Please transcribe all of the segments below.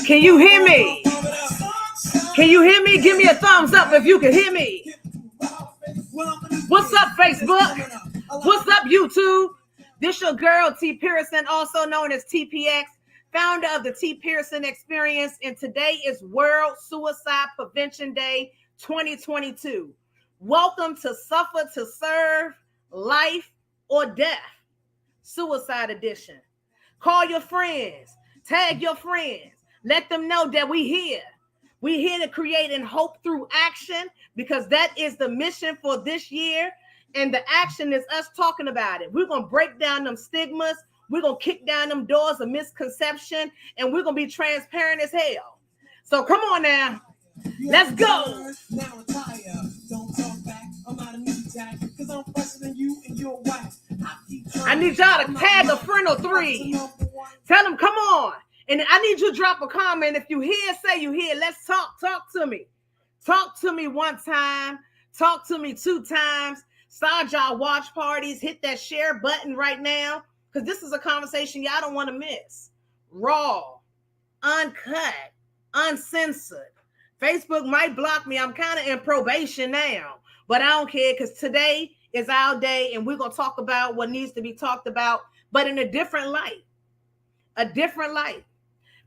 Can you hear me? Can you hear me? Give me a thumbs up if you can hear me. What's up, Facebook? What's up, YouTube? This your girl, T. Pearson, also known as TPX, founder of the T. Pearson Experience, and today is World Suicide Prevention Day 2022. Welcome to Suffer to Serve, Life or Death, Suicide Edition. Call your friends, tag your friends, let them know that we here. We're here to create and hope through action because that is the mission for this year. And the action is us talking about it. We're going to break down them stigmas. We're going to kick down them doors of misconception. And we're going to be transparent as hell. So come on now. Let's go. I need y'all to tag a friend or three. Tell them, come on. And I need you to drop a comment. If you hear, say you hear. Let's talk. Talk to me. Talk to me one time. Talk to me two times. Start y'all watch parties. Hit that share button right now. Because this is a conversation y'all don't want to miss. Raw, uncut, uncensored. Facebook might block me. I'm kind of in probation now. But I don't care because today is our day. And we're going to talk about what needs to be talked about. But in a different light. A different light.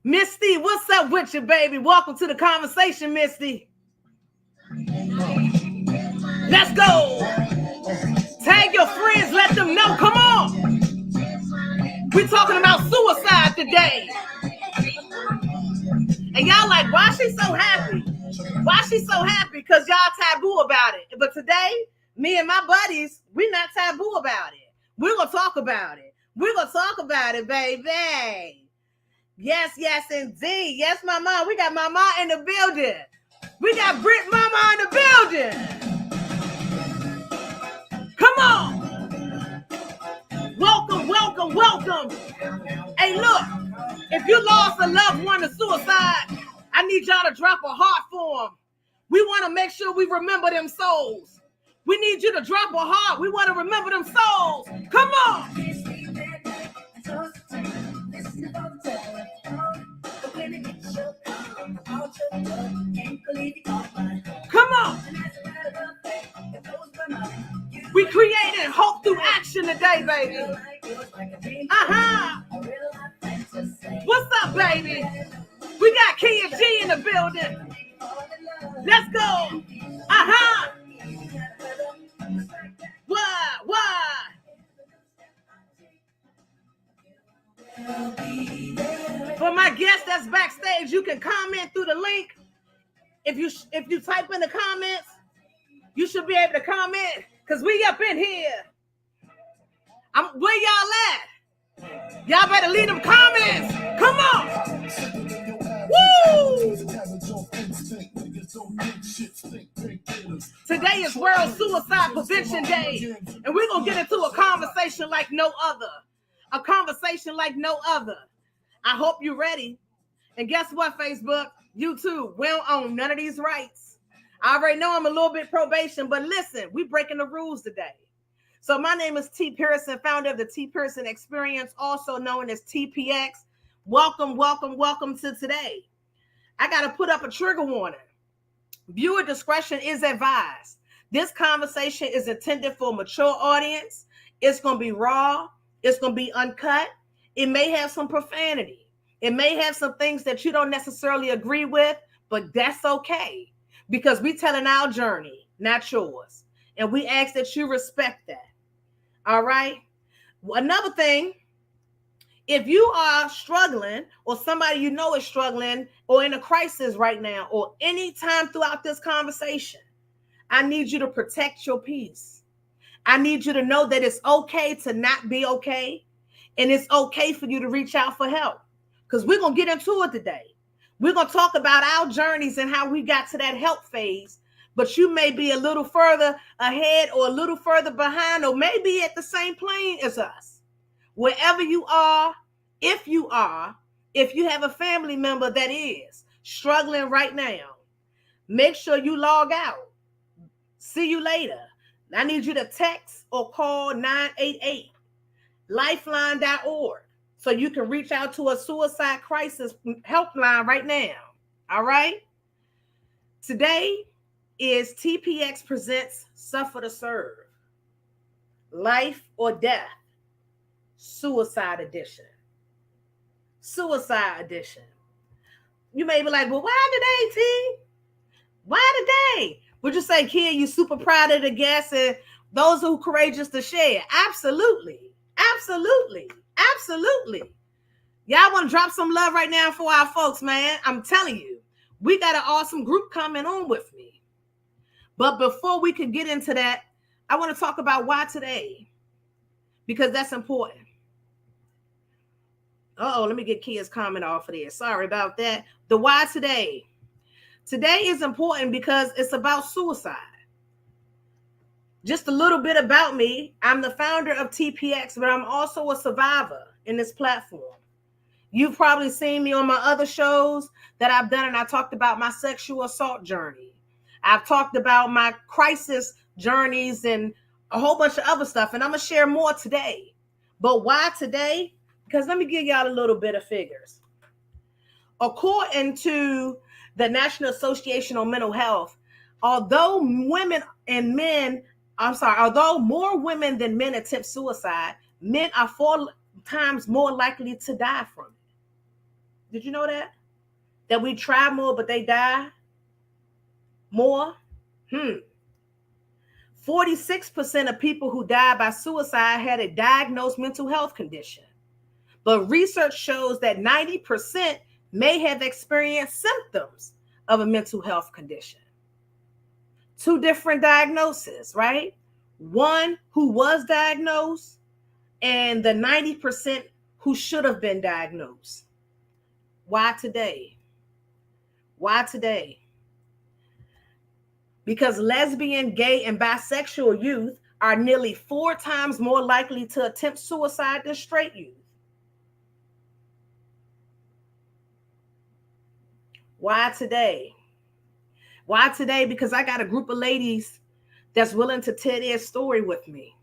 Misty, what's up with you, baby? Welcome to the conversation, Misty. Let's go. Tag your friends, let them know. Come on. We're talking about suicide today. And y'all like, why she so happy? Why she so happy? Because y'all taboo about it. But today, me and my buddies, we're not taboo about it. We're going to talk about it. We're going to talk about it, baby. Yes, yes, indeed. Yes, Mama. We got Mama in the building. We got Brit Mama in the building. Come on. Welcome, welcome, welcome. Hey, look. If you lost a loved one to suicide, I need y'all to drop a heart for them. We want to make sure we remember them souls. We need you to drop a heart. We want to remember them souls. Come on. Come on. We created hope through action today, baby. What's up, baby? We got Kia G in the building. Let's go. Why? For my guests that's backstage, you can comment through the link. If you type in the comments, you should be able to comment because we up in here. Where y'all at? Y'all better leave them comments. Come on. Woo! Today is World Suicide Prevention Day, and we're going to get into a conversation like no other. A conversation like no other. I hope you're ready. And guess what, Facebook, YouTube, we don't own none of these rights. I already know I'm a little bit probation, but listen, we breaking the rules today. So my name is T. Pearson, founder of the T. Pearson Experience, also known as TPX. Welcome, welcome, welcome to today. I got to put up a trigger warning. Viewer discretion is advised. This conversation is intended for a mature audience. It's going to be raw. It's going to be uncut. It may have some profanity. It may have some things that you don't necessarily agree with, but that's okay because we're telling our journey, not yours. And we ask that you respect that. All right. Another thing, if you are struggling or somebody you know is struggling or in a crisis right now or any time throughout this conversation, I need you to protect your peace. I need you to know that it's okay to not be okay. And it's okay for you to reach out for help because we're going to get into it today. We're going to talk about our journeys and how we got to that help phase. But you may be a little further ahead or a little further behind or maybe at the same plane as us. Wherever you are, if you have a family member that is struggling right now, make sure you log out. See you later. I need you to text or call 988 lifeline.org So you can reach out to a suicide crisis helpline right now. All right. Today is TPX presents Suffer to Serve, Life or Death, Suicide Edition. Suicide Edition. You may be like, well, why today, T? Why today? Would you say, kid, you super proud of the guests and those who are courageous to share? Absolutely. Absolutely. Absolutely. Y'all want to drop some love right now for our folks, man. I'm telling you, we got an awesome group coming on with me. But before we can get into that, I want to talk about why today, because that's important. Uh-oh, let me get Kia's comment off of there. Sorry about that. The why today. Today is important because it's about suicide. Just a little bit about me. I'm the founder of TPX, but I'm also a survivor in this platform. You've probably seen me on my other shows that I've done, and I talked about my sexual assault journey. I've talked about my crisis journeys and a whole bunch of other stuff, and I'm going to share more today. But why today? Because let me give y'all a little bit of figures. According to the National Association on Mental Health, although more women than men attempt suicide, men are 4 times more likely to die from it. Did you know that? That we try more, but they die more? 46% of people who died by suicide had a diagnosed mental health condition. But research shows that 90% may have experienced symptoms of a mental health condition. 2 different diagnoses, right? One who was diagnosed and the 90% who should have been diagnosed. Why today? Why today? Because lesbian, gay, and bisexual youth are nearly 4 times more likely to attempt suicide than straight youth. Why today? Why today? Because I got a group of ladies that's willing to tell their story with me.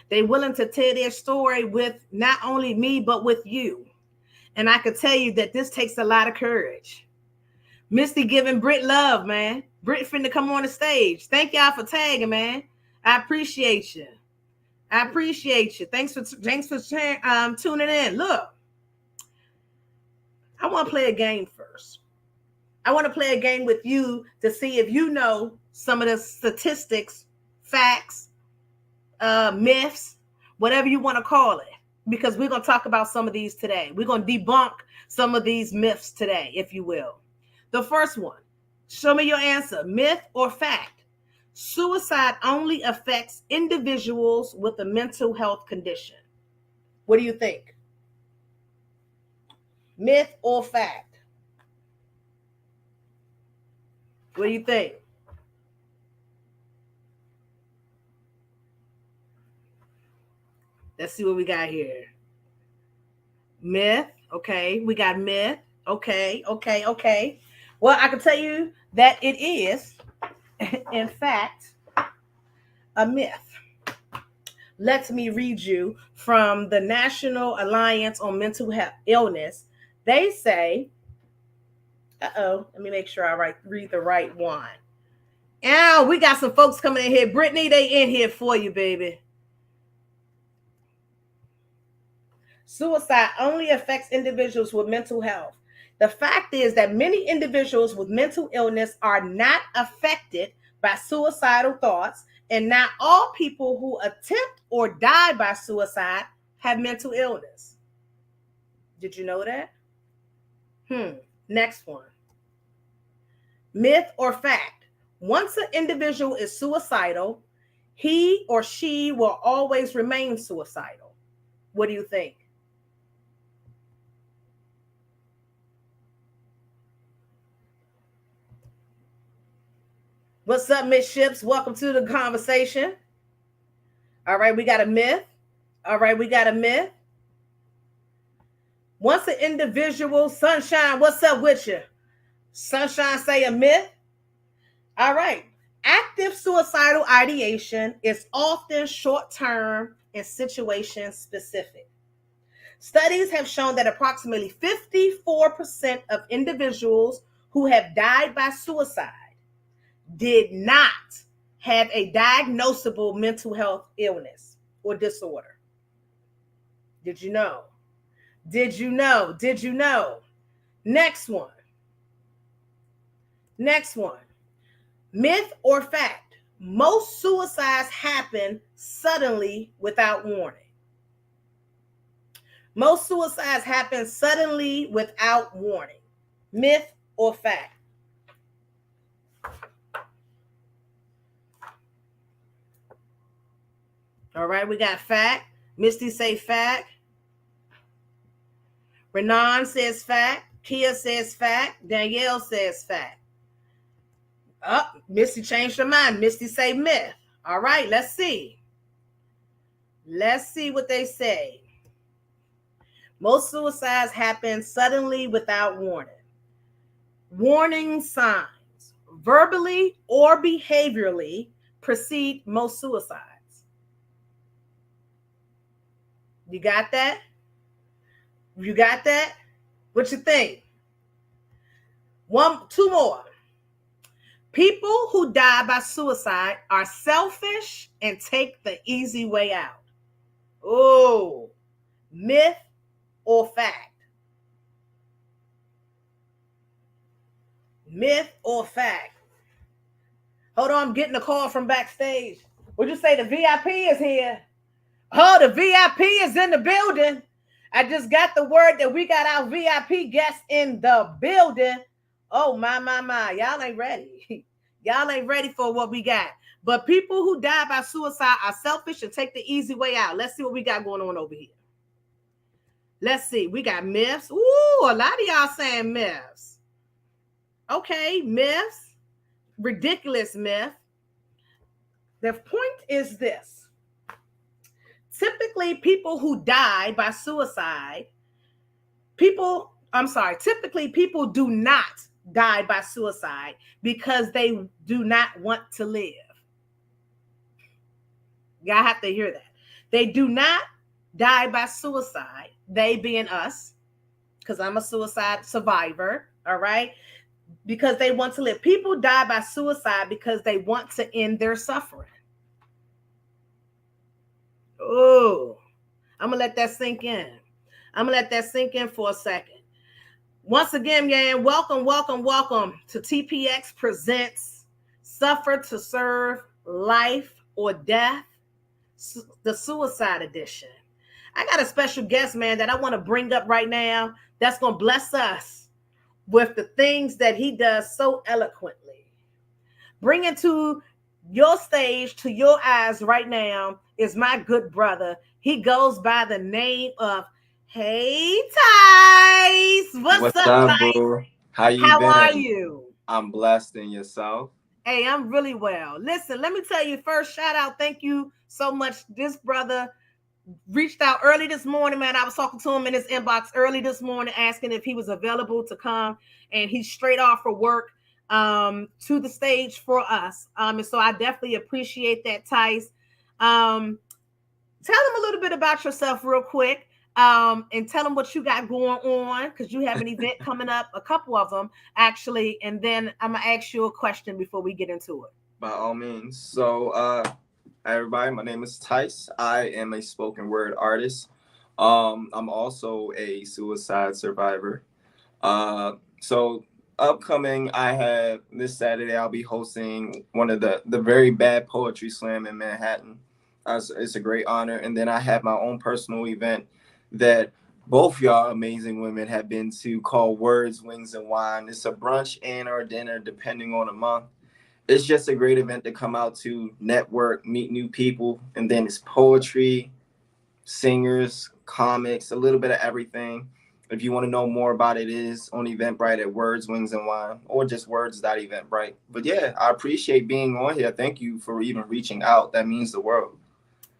They're willing to tell their story with not only me, but with you. And I can tell you that this takes a lot of courage. Misty giving Britt love, man. Britt finna come on the stage. Thank y'all for tagging, man. I appreciate you. I appreciate you. Thanks for tuning in. Look, I want to play a game first. I want to play a game with you to see if you know some of the statistics, facts, myths, whatever you want to call it, because we're going to talk about some of these today. We're going to debunk some of these myths today, if you will. The first one, show me your answer, myth or fact. Suicide only affects individuals with a mental health condition. What do you think? Myth or fact? What do you think? Let's see what we got here. Myth. Okay, we got myth. Okay. Well, I can tell you that it is, in fact, a myth. Let me read you from the National Alliance on Mental Illness. They say, let me make sure I read the right one. Oh, we got some folks coming in here. Brittany, they in here for you, baby. Suicide only affects individuals with mental health. The fact is that many individuals with mental illness are not affected by suicidal thoughts, and not all people who attempt or die by suicide have mental illness. Did you know that? Next one. Myth or fact? Once an individual is suicidal, he or she will always remain suicidal. What do you think? What's up, Miss Ships? Welcome to the conversation. All right, we got a myth. Once an individual, Sunshine, what's up with you? Sunshine say a myth. All right. Active suicidal ideation is often short-term and situation specific. Studies have shown that approximately 54% of individuals who have died by suicide did not have a diagnosable mental health illness or disorder. Did you know? Did you know? Did you know? Next one. Next one. Myth or fact? Most suicides happen suddenly without warning. Most suicides happen suddenly without warning. Myth or fact? All right, we got fact. Misty say fact. Renan says fact. Kia says fact. Danielle says fact. Oh, Misty changed her mind. Misty say myth. All right, let's see. Let's see what they say. Most suicides happen suddenly without warning. Warning signs, verbally or behaviorally, precede most suicides. You got that? You got that? What you think? Two more. People who die by suicide are selfish and take the easy way out. Oh, myth or fact? Myth or fact? Hold on, I'm getting a call from backstage. Would you say the VIP is here? Oh, the VIP is in the building. I just got the word that we got our VIP guests in the building. Oh, my. Y'all ain't ready. Y'all ain't ready for what we got. But people who die by suicide are selfish and take the easy way out. Let's see what we got going on over here. Let's see. We got myths. Ooh, a lot of y'all saying myths. Okay, myths. Ridiculous myth. The point is this. Typically, people who die by suicide, typically people do not die by suicide because they do not want to live. Y'all have to hear that. They do not die by suicide, they being us, because I'm a suicide survivor, all right? Because they want to live. People die by suicide because they want to end their suffering. Oh, I'm going to let that sink in. I'm going to let that sink in for a second. Once again, gang, welcome to TPX Presents Suffer to Serve Life or Death, the Suicide Edition. I got a special guest, man, that I want to bring up right now that's going to bless us with the things that he does so eloquently. Bringing to your stage, to your eyes right now, is my good brother. He goes by the name of Hey Tice. What's up, Tice? Bro? How been? Are you? I'm blessed, and yourself? Hey, I'm really well. Listen, let me tell you first, shout out. Thank you so much. This brother reached out early this morning, man. I was talking to him in his inbox early this morning, asking if he was available to come, and he's straight off for work to the stage for us. And so I definitely appreciate that, Tice. Tell them a little bit about yourself real quick, and tell them what you got going on, because you have an event coming up, a couple of them actually, and then I'm gonna ask you a question before we get into it. By all means. So hi everybody, my name is Tice. I am a spoken word artist. I'm also a suicide survivor. So upcoming, I have this Saturday, I'll be hosting one of the very bad poetry slam in Manhattan. It's a great honor. And then I have my own personal event that both y'all amazing women have been to, called Words, Wings, and Wine. It's a brunch and or dinner depending on the month. It's just a great event to come out to, network, meet new people, and then it's poetry, singers, comics, a little bit of everything. If you want to know more about it, it is on Eventbrite at Words, Wings, and Wine, or just words.eventbrite. But yeah, I appreciate being on here. Thank you for even reaching out. That means the world.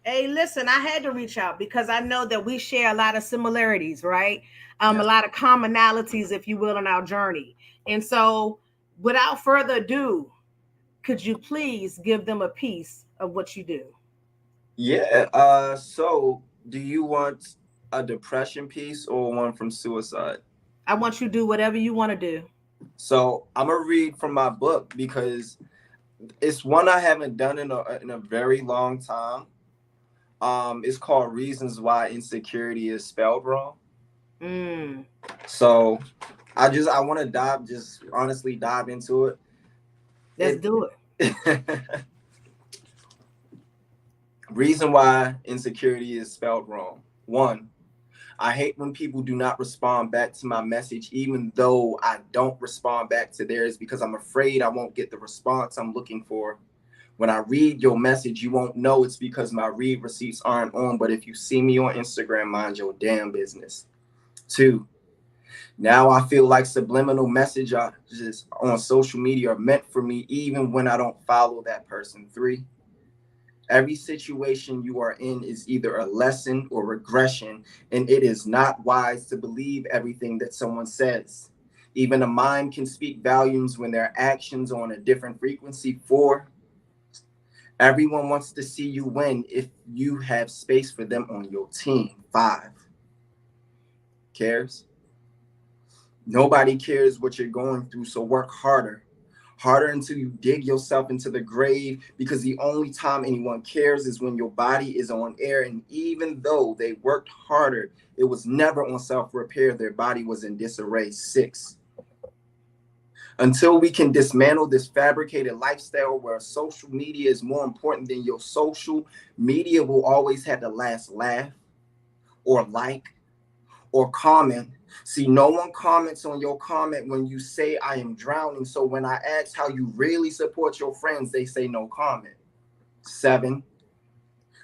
Hey, listen, I had to reach out because I know that we share a lot of similarities, right? A lot of commonalities, if you will, in our journey. And so without further ado, could you please give them a piece of what you do? Yeah. So do you want a depression piece or one from suicide? I want you to do whatever you want to do. So I'm gonna read from my book because it's one I haven't done in a very long time. It's called Reasons Why Insecurity is Spelled Wrong. So I want to honestly dive into it. Let's do it. Reason why insecurity is spelled wrong. 1, I hate when people do not respond back to my message, even though I don't respond back to theirs, because I'm afraid I won't get the response I'm looking for. When I read your message, you won't know it's because my read receipts aren't on, but if you see me on Instagram, mind your damn business. 2, now I feel like subliminal messages on social media are meant for me, even when I don't follow that person. 3, every situation you are in is either a lesson or regression, and it is not wise to believe everything that someone says. Even a mind can speak volumes when their actions are on a different frequency. 4, everyone wants to see you win if you have space for them on your team. 5, cares? Nobody cares what you're going through, so work harder until you dig yourself into the grave, because the only time anyone cares is when your body is on air. And even though they worked harder, it was never on self-repair. Their body was in disarray. 6, until we can dismantle this fabricated lifestyle where social media is more important than your social media will always have the last laugh or like or comment. See, no one comments on your comment when you say I am drowning. So when I ask how you really support your friends, they say no comment. 7,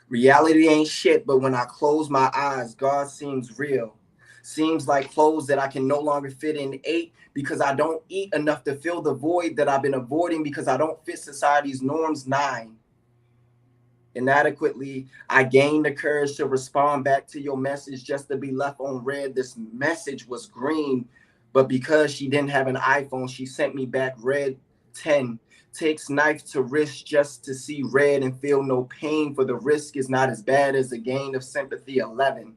reality ain't shit, but when I close my eyes, God seems real. Seems like clothes that I can no longer fit in. 8, because I don't eat enough to fill the void that I've been avoiding because I don't fit society's norms. 9, inadequately, I gained the courage to respond back to your message just to be left on red. This message was green, but because she didn't have an iPhone, she sent me back red. 10, takes knife to wrist just to see red and feel no pain, for the risk is not as bad as the gain of sympathy. 11,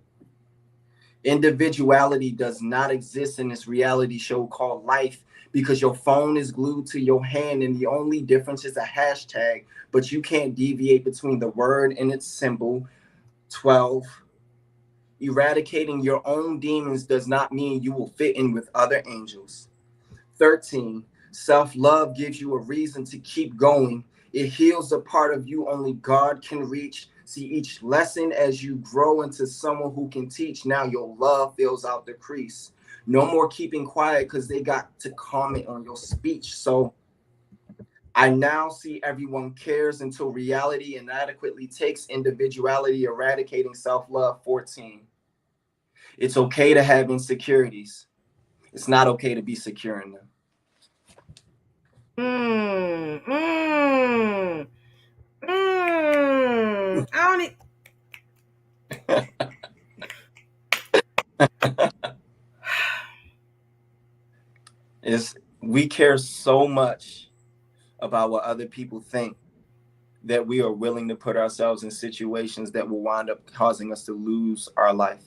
individuality does not exist in this reality show called life, because your phone is glued to your hand and the only difference is a hashtag, but you can't deviate between the word and its symbol. 12, eradicating your own demons does not mean you will fit in with other angels. 13, self-love gives you a reason to keep going. It heals a part of you only God can reach. See each lesson as you grow into someone who can teach. Now your love fills out the crease. No more keeping quiet because they got to comment on your speech. So I now see everyone cares until reality inadequately takes individuality, eradicating self-love. 14, it's okay to have insecurities. It's not okay to be secure in them. I don't need... We care so much about what other people think that we are willing to put ourselves in situations that will wind up causing us to lose our life.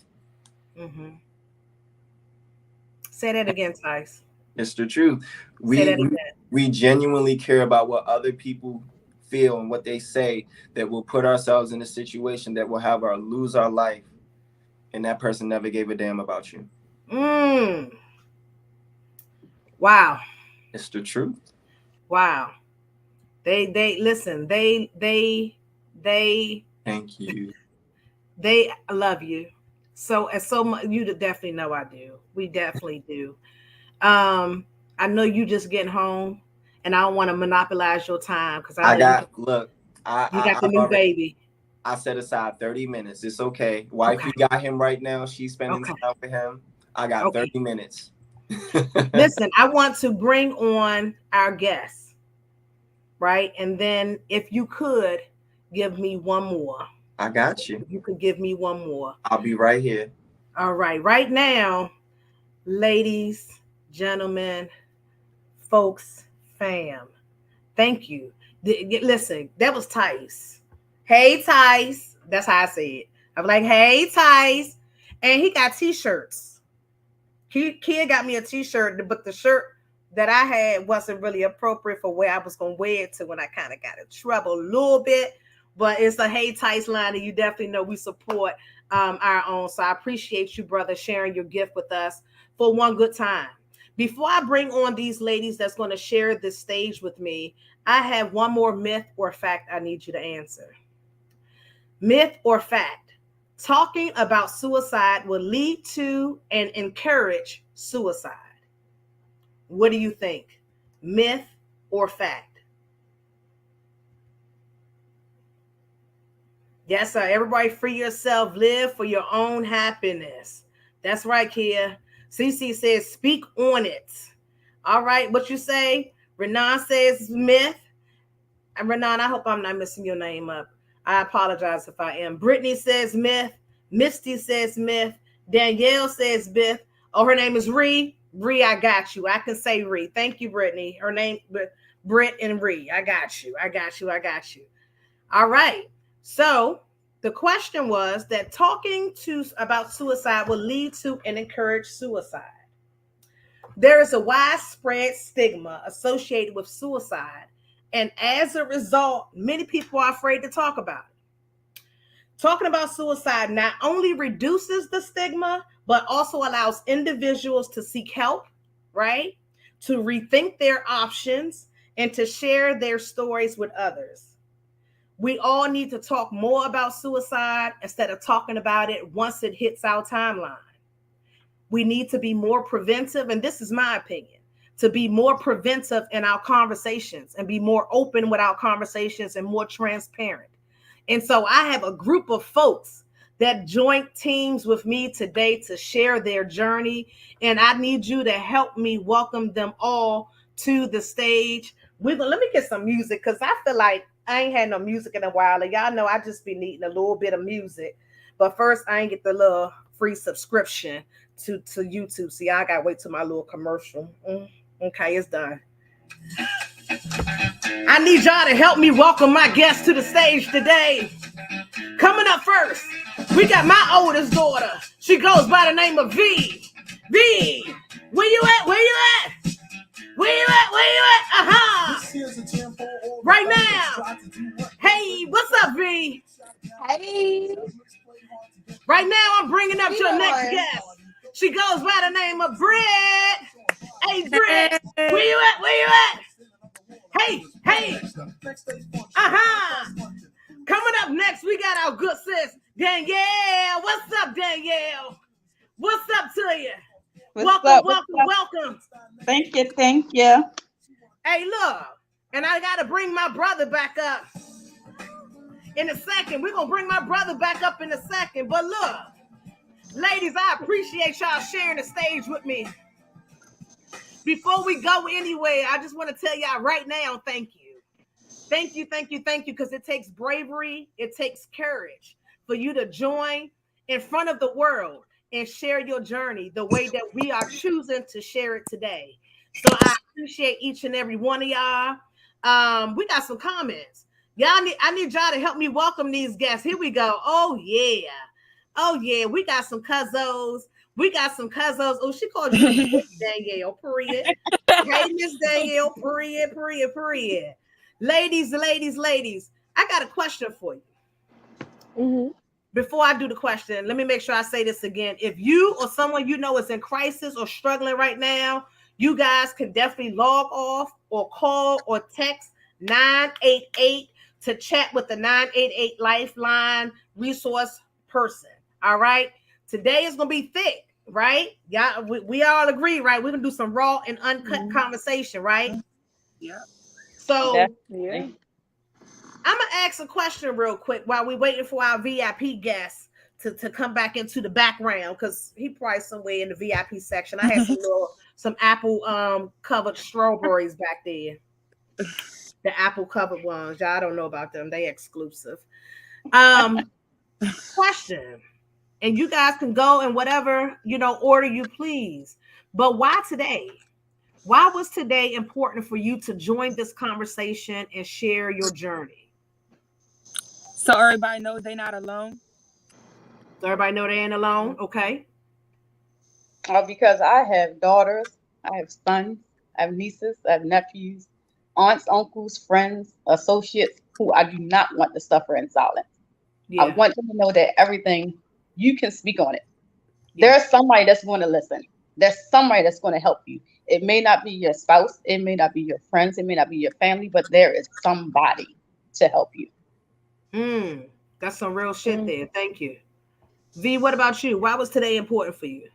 Say that again, Tice. It's the truth. We genuinely care about what other people feel and what they say, that will put ourselves in a situation that will have our lose our life, and that person never gave a damn about you. Wow. It's the truth. Wow. They listen, they thank you. They love you. So much. You definitely know I do. We definitely do. I know you just getting home, and I don't want to monopolize your time because I got the new baby. I set aside 30 minutes. It's okay. Wifey got him right now. She's spending time with him. I got 30 minutes. Listen, I want to bring on our guests, right? And then if you could give me one more. I got you. If you could give me one more. I'll be right here. All right. Right now, ladies, gentlemen, folks, fam, thank you. Listen, that was Tice. Hey, Tice. That's how I say it. I'm like, hey, Tice. And he got t-shirts. Kid got me a t-shirt, but the shirt that I had wasn't really appropriate for where I was going to wear it to when I kind of got in trouble a little bit. But it's a Hey Tice line, and you definitely know we support our own. So I appreciate you, brother, sharing your gift with us for one good time. Before I bring on these ladies that's going to share this stage with me, I have one more myth or fact I need you to answer. Myth or fact? Talking about suicide will lead to and encourage suicide. What do you think? Myth or fact? Yes, sir. Everybody free yourself. Live for your own happiness. That's right, Kia. CC says, speak on it. All right. What you say? Renan says myth. And Renan, I hope I'm not messing your name up. I apologize if I am. Brittany says myth. Misty says myth. Danielle says myth. Oh, her name is Ree. Ree, I got you. I can say Ree. Thank you, Brittany. Her name, Britt and Ree. I got you. I got you. I got you. All right. So the question was that talking about suicide will lead to and encourage suicide. There is a widespread stigma associated with suicide, and as a result, many people are afraid to talk about it. Talking about suicide not only reduces the stigma, but also allows individuals to seek help, right? To rethink their options and to share their stories with others. We all need to talk more about suicide instead of talking about it once it hits our timeline. We need to be more preventive, and this is my opinion, to be more preventive in our conversations and be more open with our conversations and more transparent. And so I have a group of folks that joined teams with me today to share their journey, and I need you to help me welcome them all to the stage. Let me get some music because I feel like I ain't had no music in a while, and y'all know I just be needing a little bit of music. But first, I ain't get the little free subscription to YouTube. See, I gotta wait till my little commercial. Okay, it's done. I need y'all to help me welcome my guests to the stage today. Coming up first, we got my oldest daughter. She goes by the name of V. V, where you at? Where you at? Where you at? Where you at? Uh-huh. Right now. Hey, what's up, V? Hey. Right now, I'm bringing up your next guest. She goes by the name of Britt. Hey, Britt, where you at? Where you at? Hey, hey. Uh-huh. Coming up next, we got our good sis, Danielle. What's up, Danielle? What's up to you? Welcome. Thank you. Hey, look, and I got to bring my brother back up in a second. We're going to bring my brother back up in a second. But look, ladies, I appreciate y'all sharing the stage with me. Before we go anywhere, I just want to tell y'all right now, thank you. Thank you, because it takes bravery, it takes courage for you to join in front of the world and share your journey the way that we are choosing to share it today. So I appreciate each and every one of y'all. We got some comments. I need y'all to help me welcome these guests. Here we go. Oh yeah. We got some cuzzos. Oh, she called you Danielle, period. Hey, Miss Danielle, period. Ladies, I got a question for you. Mm-hmm. Before I do the question, let me make sure I say this again. If you or someone you know is in crisis or struggling right now, you guys can definitely log off or call or text 988 to chat with the 988 Lifeline resource person. All right. Today is going to be thick, right? Yeah, we all agree, right? We're going to do some raw and uncut conversation, right? Yeah. So Yeah. I'm going to ask a question real quick while we're waiting for our VIP guest to come back into the background, because he probably somewhere in the VIP section. I had some apple covered strawberries back there. The apple covered ones. Y'all don't know about them. They exclusive. Question. And you guys can go in whatever, order you please. But why today? Why was today important for you to join this conversation and share your journey? So everybody knows they're not alone. So everybody know they ain't alone. Okay. Because I have daughters, I have sons, I have nieces, I have nephews, aunts, uncles, friends, associates who I do not want to suffer in silence. I Yeah. want them to know that everything you can speak on it. Yeah. There's somebody that's going to listen. There's somebody that's going to help you. It may not be your spouse, it may not be your friends, it may not be your family, but there is somebody to help you. That's some real shit there. Thank you. V, what about you? Why was today important for you?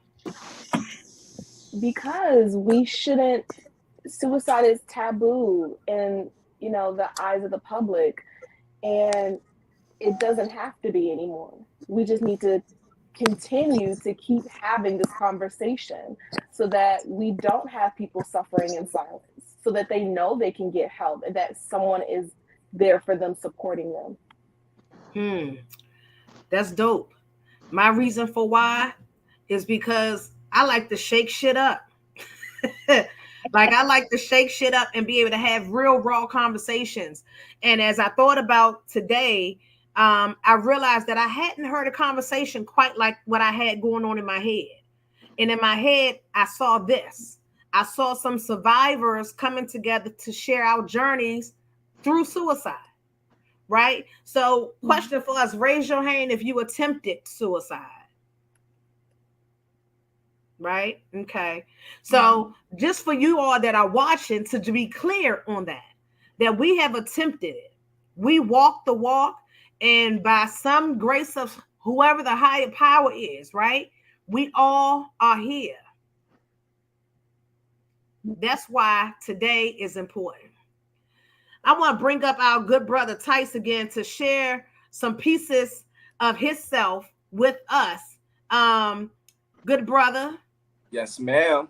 Because we shouldn't, suicide is taboo in, the eyes of the public, and it doesn't have to be anymore. We just need to continue to keep having this conversation so that we don't have people suffering in silence, so that they know they can get help and that someone is there for them, supporting them. That's dope. My reason for why is because I like to shake shit up. Like I like to shake shit up and be able to have real raw conversations. And as I thought about today, I realized that I hadn't heard a conversation quite like what I had going on in my head. And in my head, I saw this. I saw some survivors coming together to share our journeys through suicide. Right? So, question for us, raise your hand if you attempted suicide. Right? Okay. So, just for you all that are watching, to be clear on that we have attempted it. We walk the walk, and by some grace of whoever the higher power is, right? We all are here. That's why today is important. I want to bring up our good brother Tice again to share some pieces of himself with us. Good brother. Yes, ma'am.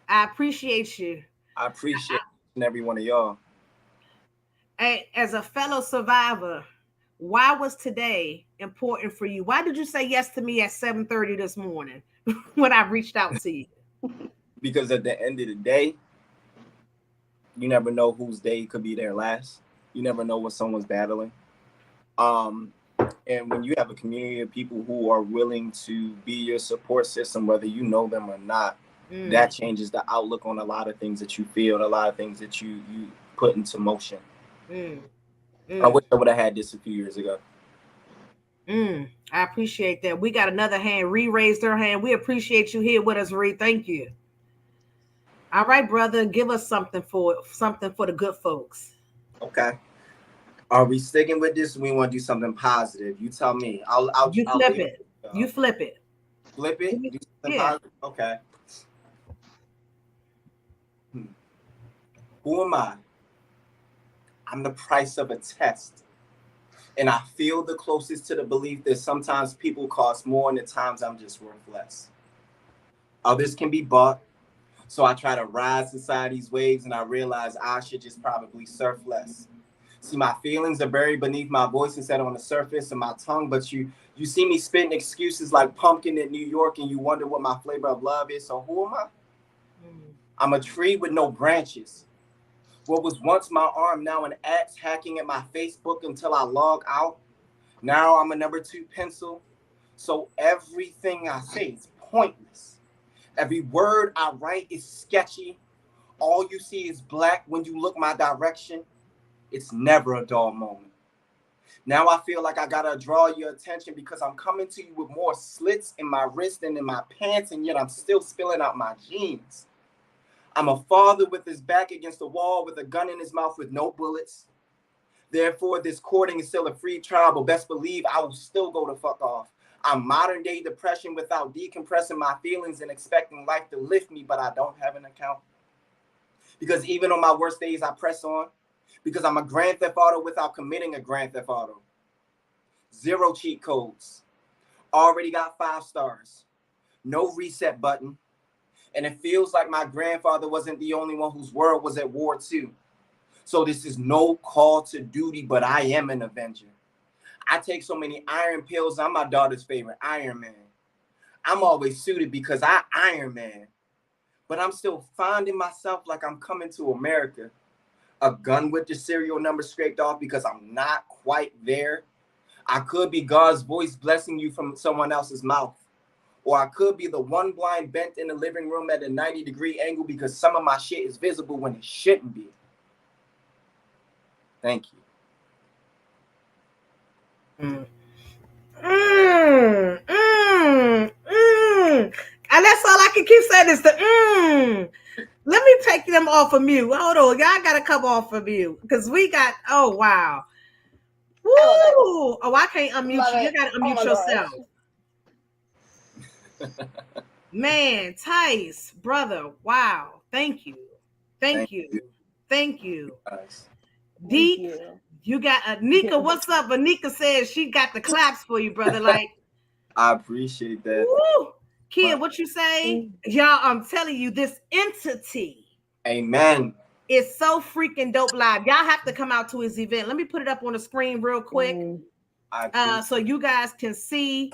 I appreciate you. I appreciate every one of y'all. As a fellow survivor, why was today important for you? Why did you say yes to me at 7:30 this morning when I reached out to you? Because at the end of the day, you never know whose day could be their last. You never know what someone's battling. And when you have a community of people who are willing to be your support system, whether you know them or not, that changes the outlook on a lot of things that you feel and a lot of things that you put into motion. I wish I would have had this a few years ago. I appreciate that. We got another hand. Ree raised her hand. We appreciate you here with us, Ree. Thank you. All right, brother, give us something for the good folks. Okay. Are we sticking with this? We want to do something positive. You tell me. I'll flip it. You flip it. Flip it? Do something positive? Okay. Who am I? I'm the price of a test. And I feel the closest to the belief that sometimes people cost more and at times I'm just worth less. Others can be bought. So I try to ride society's waves and I realize I should just probably surf less. See, my feelings are buried beneath my voice instead of on the surface of my tongue. But you see me spitting excuses like pumpkin in New York and you wonder what my flavor of love is. So who am I? I'm a tree with no branches. What was once my arm, now an axe hacking at my Facebook until I log out. Now I'm a number 2 pencil. So everything I say is pointless. Every word I write is sketchy. All you see is black when you look my direction. It's never a dull moment. Now I feel like I gotta draw your attention because I'm coming to you with more slits in my wrist and in my pants, and yet I'm still spilling out my jeans. I'm a father with his back against the wall with a gun in his mouth with no bullets. Therefore, this courting is still a free trial, but best believe I will still go the fuck off. I'm modern day depression without decompressing my feelings and expecting life to lift me, but I don't have an account. Because even on my worst days, I press on. Because I'm a grand theft auto without committing a grand theft auto. 0 cheat codes. Already got 5 stars. No reset button. And it feels like my grandfather wasn't the only one whose world was at war too. So this is no call to duty, but I am an Avenger. I take so many iron pills. I'm my daughter's favorite Iron Man. I'm always suited because I Iron Man. But I'm still finding myself like I'm coming to America. A gun with the serial number scraped off because I'm not quite there. I could be God's voice blessing you from someone else's mouth. Or I could be the one blind bent in the living room at a 90-degree angle because some of my shit is visible when it shouldn't be. Thank you. And that's all I can keep saying is the Let me take them off of mute. Hold on. Y'all got to come off of mute because we got, oh, wow. Woo! Oh, I can't unmute you. You got to unmute yourself. Man, Tice, brother, wow. Thank you. Thank you. Thank you. Deep, you got Anika. What's up? Anika says she got the claps for you, brother. Like, I appreciate that. Woo! Kid, what you say? Y'all, I'm telling you, this entity. Amen. It's so freaking dope live. Y'all have to come out to his event. Let me put it up on the screen real quick. So you guys can see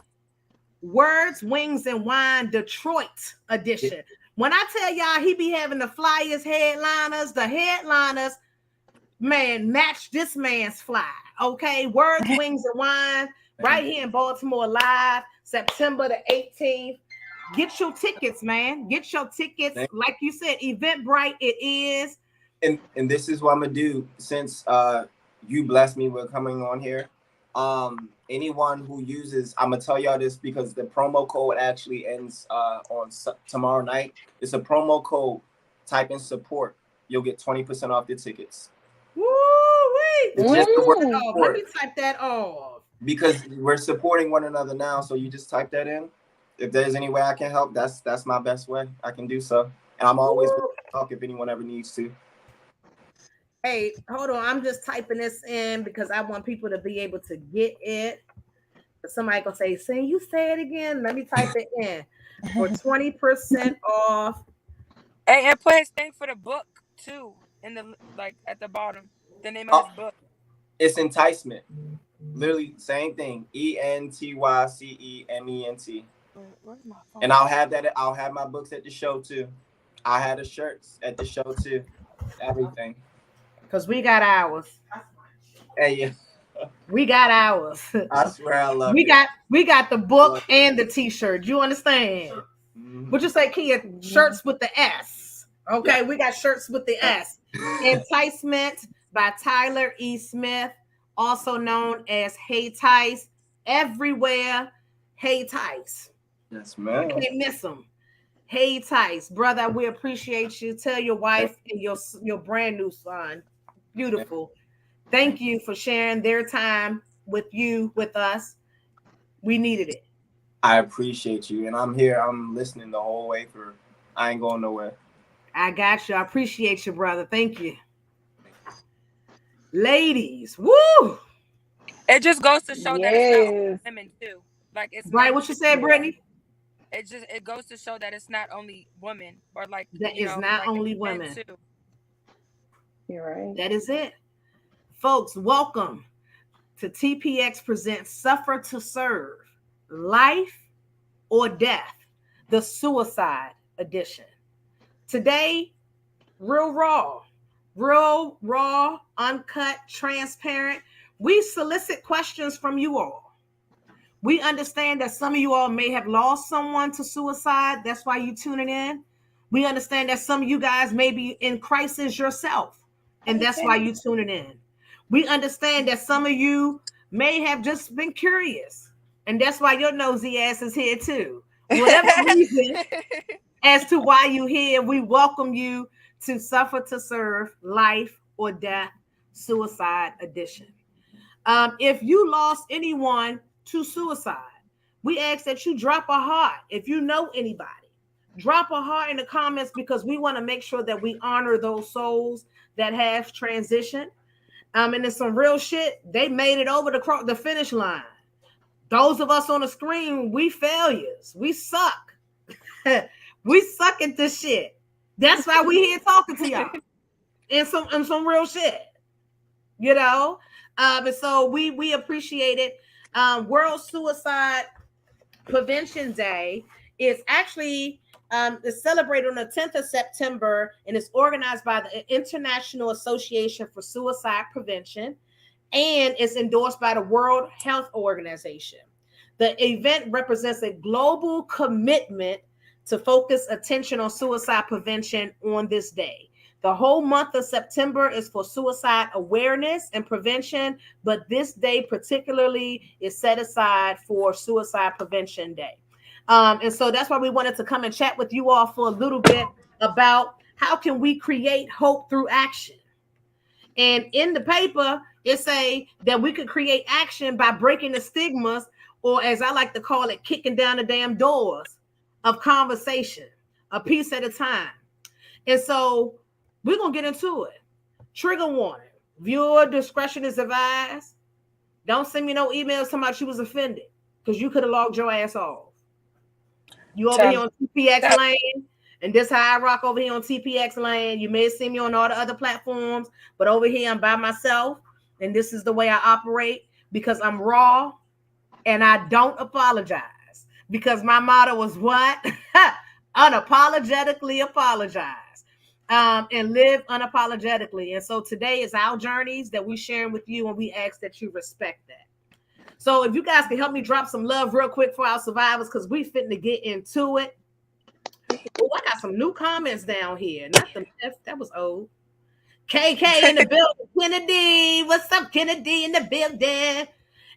Words, Wings, and Wine Detroit edition. When I tell y'all he be having the flyers, headliners, the headliners, man, match this man's fly. Okay, Words, Wings, and Wine, right here in Baltimore live, September the 18th. Get your tickets, man. Get your tickets. Like you said, Eventbrite it is. And this is what I'm gonna do since you blessed me with coming on here. Anyone who uses, I'm gonna tell y'all this because the promo code actually ends on tomorrow night. It's a promo code. Type in support. You'll get 20% off the tickets. Woo-wee. Just the word support. Let me type that off. Because we're supporting one another now, so you just type that in. If there's any way I can help, that's my best way. I can do so, and I'm always willing to talk if anyone ever needs to. Hey, hold on. I'm just typing this in because I want people to be able to get it. Somebody gonna say, "Say you say it again." Let me type it in for 20% off. Hey, and put his thing for the book too in the at the bottom. The name of his book. It's Enticement. Literally same thing. ENTYCEMENT. And I'll have that. I'll have my books at the show too. I had the shirts at the show too. Everything. Because we got ours. Hey, yeah. We got ours. I swear I love it. We got the book and the t-shirt. You understand? What you say, Kia? Shirts with the S. Okay, yeah. We got shirts with the S. Enticement by Tyler E. Smith, also known as Hey Tice. Everywhere, Hey Tice. Yes, ma'am. You can't miss them. Hey Tice, brother, we appreciate you. Tell your wife and your brand new son. Beautiful. Thank you for sharing their time with us. We needed it. I appreciate you. And I'm here. I'm listening the whole way through. I ain't going nowhere. I got you. I appreciate you, brother. Thank you. Ladies, woo! It just goes to show that it's not women too. Like it's right. What you said, Brittany? It goes to show that it's not only women, or that is not only women. Too. You're right. That is it, folks. Welcome to TPX presents Suffer to Serve, Life or Death, the Suicide Edition. Today, real raw, uncut, transparent. We solicit questions from you all. We understand that some of you all may have lost someone to suicide. That's why you're tuning in. We understand that some of you guys may be in crisis yourself, and that's why you're tuning in. We understand that some of you may have just been curious, and that's why your nosy ass is here too. Whatever reason as to why you're here, we welcome you to Suffer to Serve, Life or Death, Suicide Edition. If you lost anyone to suicide, we ask that you drop a heart. If you know anybody, drop a heart in the comments because we want to make sure that we honor those souls that have transitioned. And it's some real shit. They made it over the finish line. Those of us on the screen, we failures. We suck. We suck at this shit. That's why we here talking to y'all. And some real shit. You know? And so we appreciate it. World Suicide Prevention Day is actually is celebrated on the 10th of September and is organized by the International Association for Suicide Prevention. and it's endorsed by the World Health Organization. The event represents a global commitment to focus attention on suicide prevention on this day. The whole month of September is for suicide awareness and prevention, but this day particularly is set aside for Suicide Prevention Day. And so that's why we wanted to come and chat with you all for a little bit about how can we create hope through action. And in the paper, it say that we could create action by breaking the stigmas, or as I like to call it, kicking down the damn doors of conversation, a piece at a time. And so we're going to get into it. Trigger warning. Viewer discretion is advised. Don't send me no emails talking about you was offended, because you could have logged your ass off. You over here on TPX lane, and this how I rock over here on TPX lane. You may see me on all the other platforms, but over here I'm by myself, and this is the way I operate, because I'm raw and I don't apologize, because my motto was what? Unapologetically apologize, and live unapologetically. And so today is our journeys that we sharing with you, and we ask that you respect that. So if you guys can help me drop some love real quick for our survivors, because we fitting to get into it. Oh, I got some new comments down here. Not the that was old. KK in the building. Kennedy, what's up, Kennedy in the building?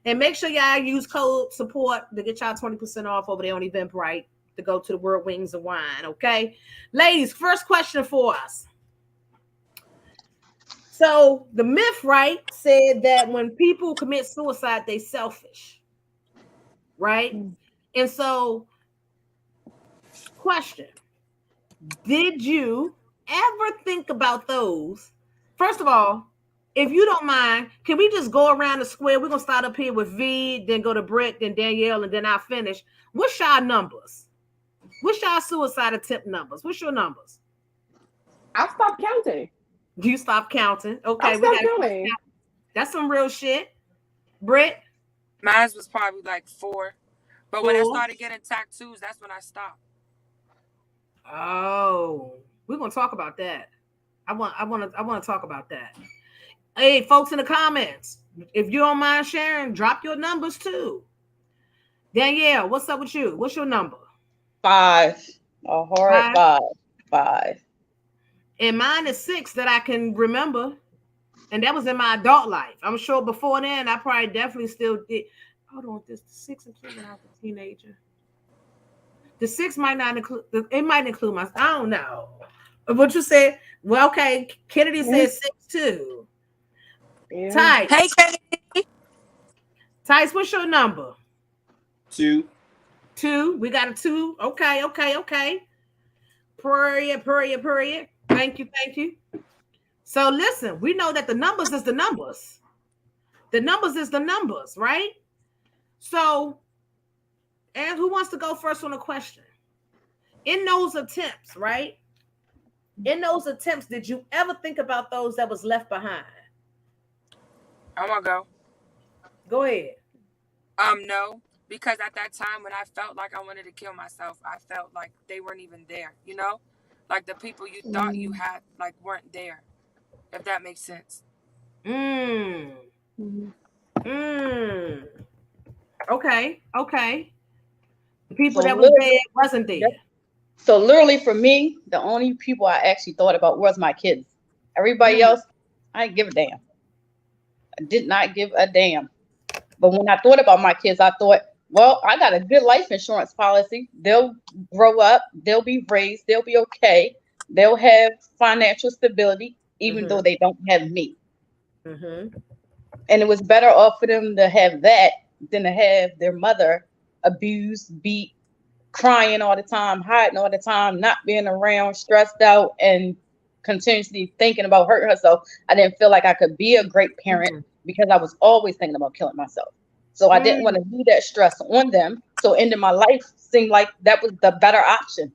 And make sure y'all use code support to get y'all 20% off over there on Eventbrite to go to the World Wings of Wine. Okay, ladies, first question for us. So the myth, right, said that when people commit suicide, they selfish, right? And so, question, did you ever think about those? First of all, if you don't mind, can we just go around the square? We're going to start up here with V, then go to Britt, then Danielle, and then I'll finish. What's y'all numbers? What's y'all suicide attempt numbers? What's your numbers? I stopped counting. You stop counting. Okay, I stopped counting. That's some real shit. Britt? Mine was probably like 4. But when I started getting tattoos, that's when I stopped. Oh, we're gonna talk about that. I want to talk about that. Hey, folks in the comments, if you don't mind sharing, drop your numbers too. Danielle, what's up with you? What's your number? 5. A hard 5. 5. And mine is 6 that I can remember. And that was in my adult life. I'm sure before then, I probably definitely still did. Hold on, this 6 include when I was a teenager. The 6 might not include, it might include my, I don't know. What you said? Well, okay. Kennedy said 6 too. Yeah. Tice. Hey, Kennedy. Tice, what's your number? 2. 2. We got a 2. Okay. Period. Thank you. So listen, we know that the numbers is the numbers. The numbers is the numbers, right? So, and who wants to go first on the question? In those attempts, right? In those attempts, did you ever think about those that was left behind? I'm gonna go. Go ahead. No, because at that time when I felt like I wanted to kill myself, I felt like they weren't even there, you know? Like the people you thought you had, like, weren't there. If that makes sense. Okay. The people that was there wasn't there. So literally for me, the only people I actually thought about was my kids. Everybody else, I didn't give a damn. I did not give a damn. But when I thought about my kids, I thought, well, I got a good life insurance policy. They'll grow up. They'll be raised. They'll be okay. They'll have financial stability, even though they don't have me. And it was better off for them to have that than to have their mother abused, beat, crying all the time, hiding all the time, not being around, stressed out, and continuously thinking about hurting herself. I didn't feel like I could be a great parent because I was always thinking about killing myself. So I didn't want to do that stress on them. So ending my life seemed like that was the better option.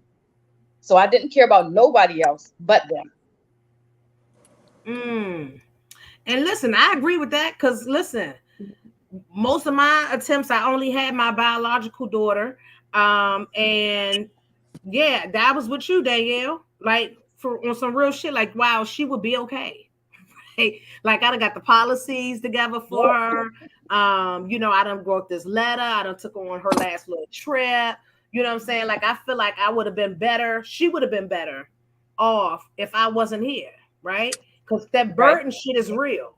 So I didn't care about nobody else but them. And listen, I agree with that, because listen, most of my attempts, I only had my biological daughter. And yeah, that was with you, Danielle. Like, on some real shit, like, wow, she would be okay. like I done got the policies together for her. You know, I done wrote this letter. I done took her on her last little trip. You know what I'm saying? Like, I feel like I would have been better. She would have been better off if I wasn't here, right? Because that burden shit is real.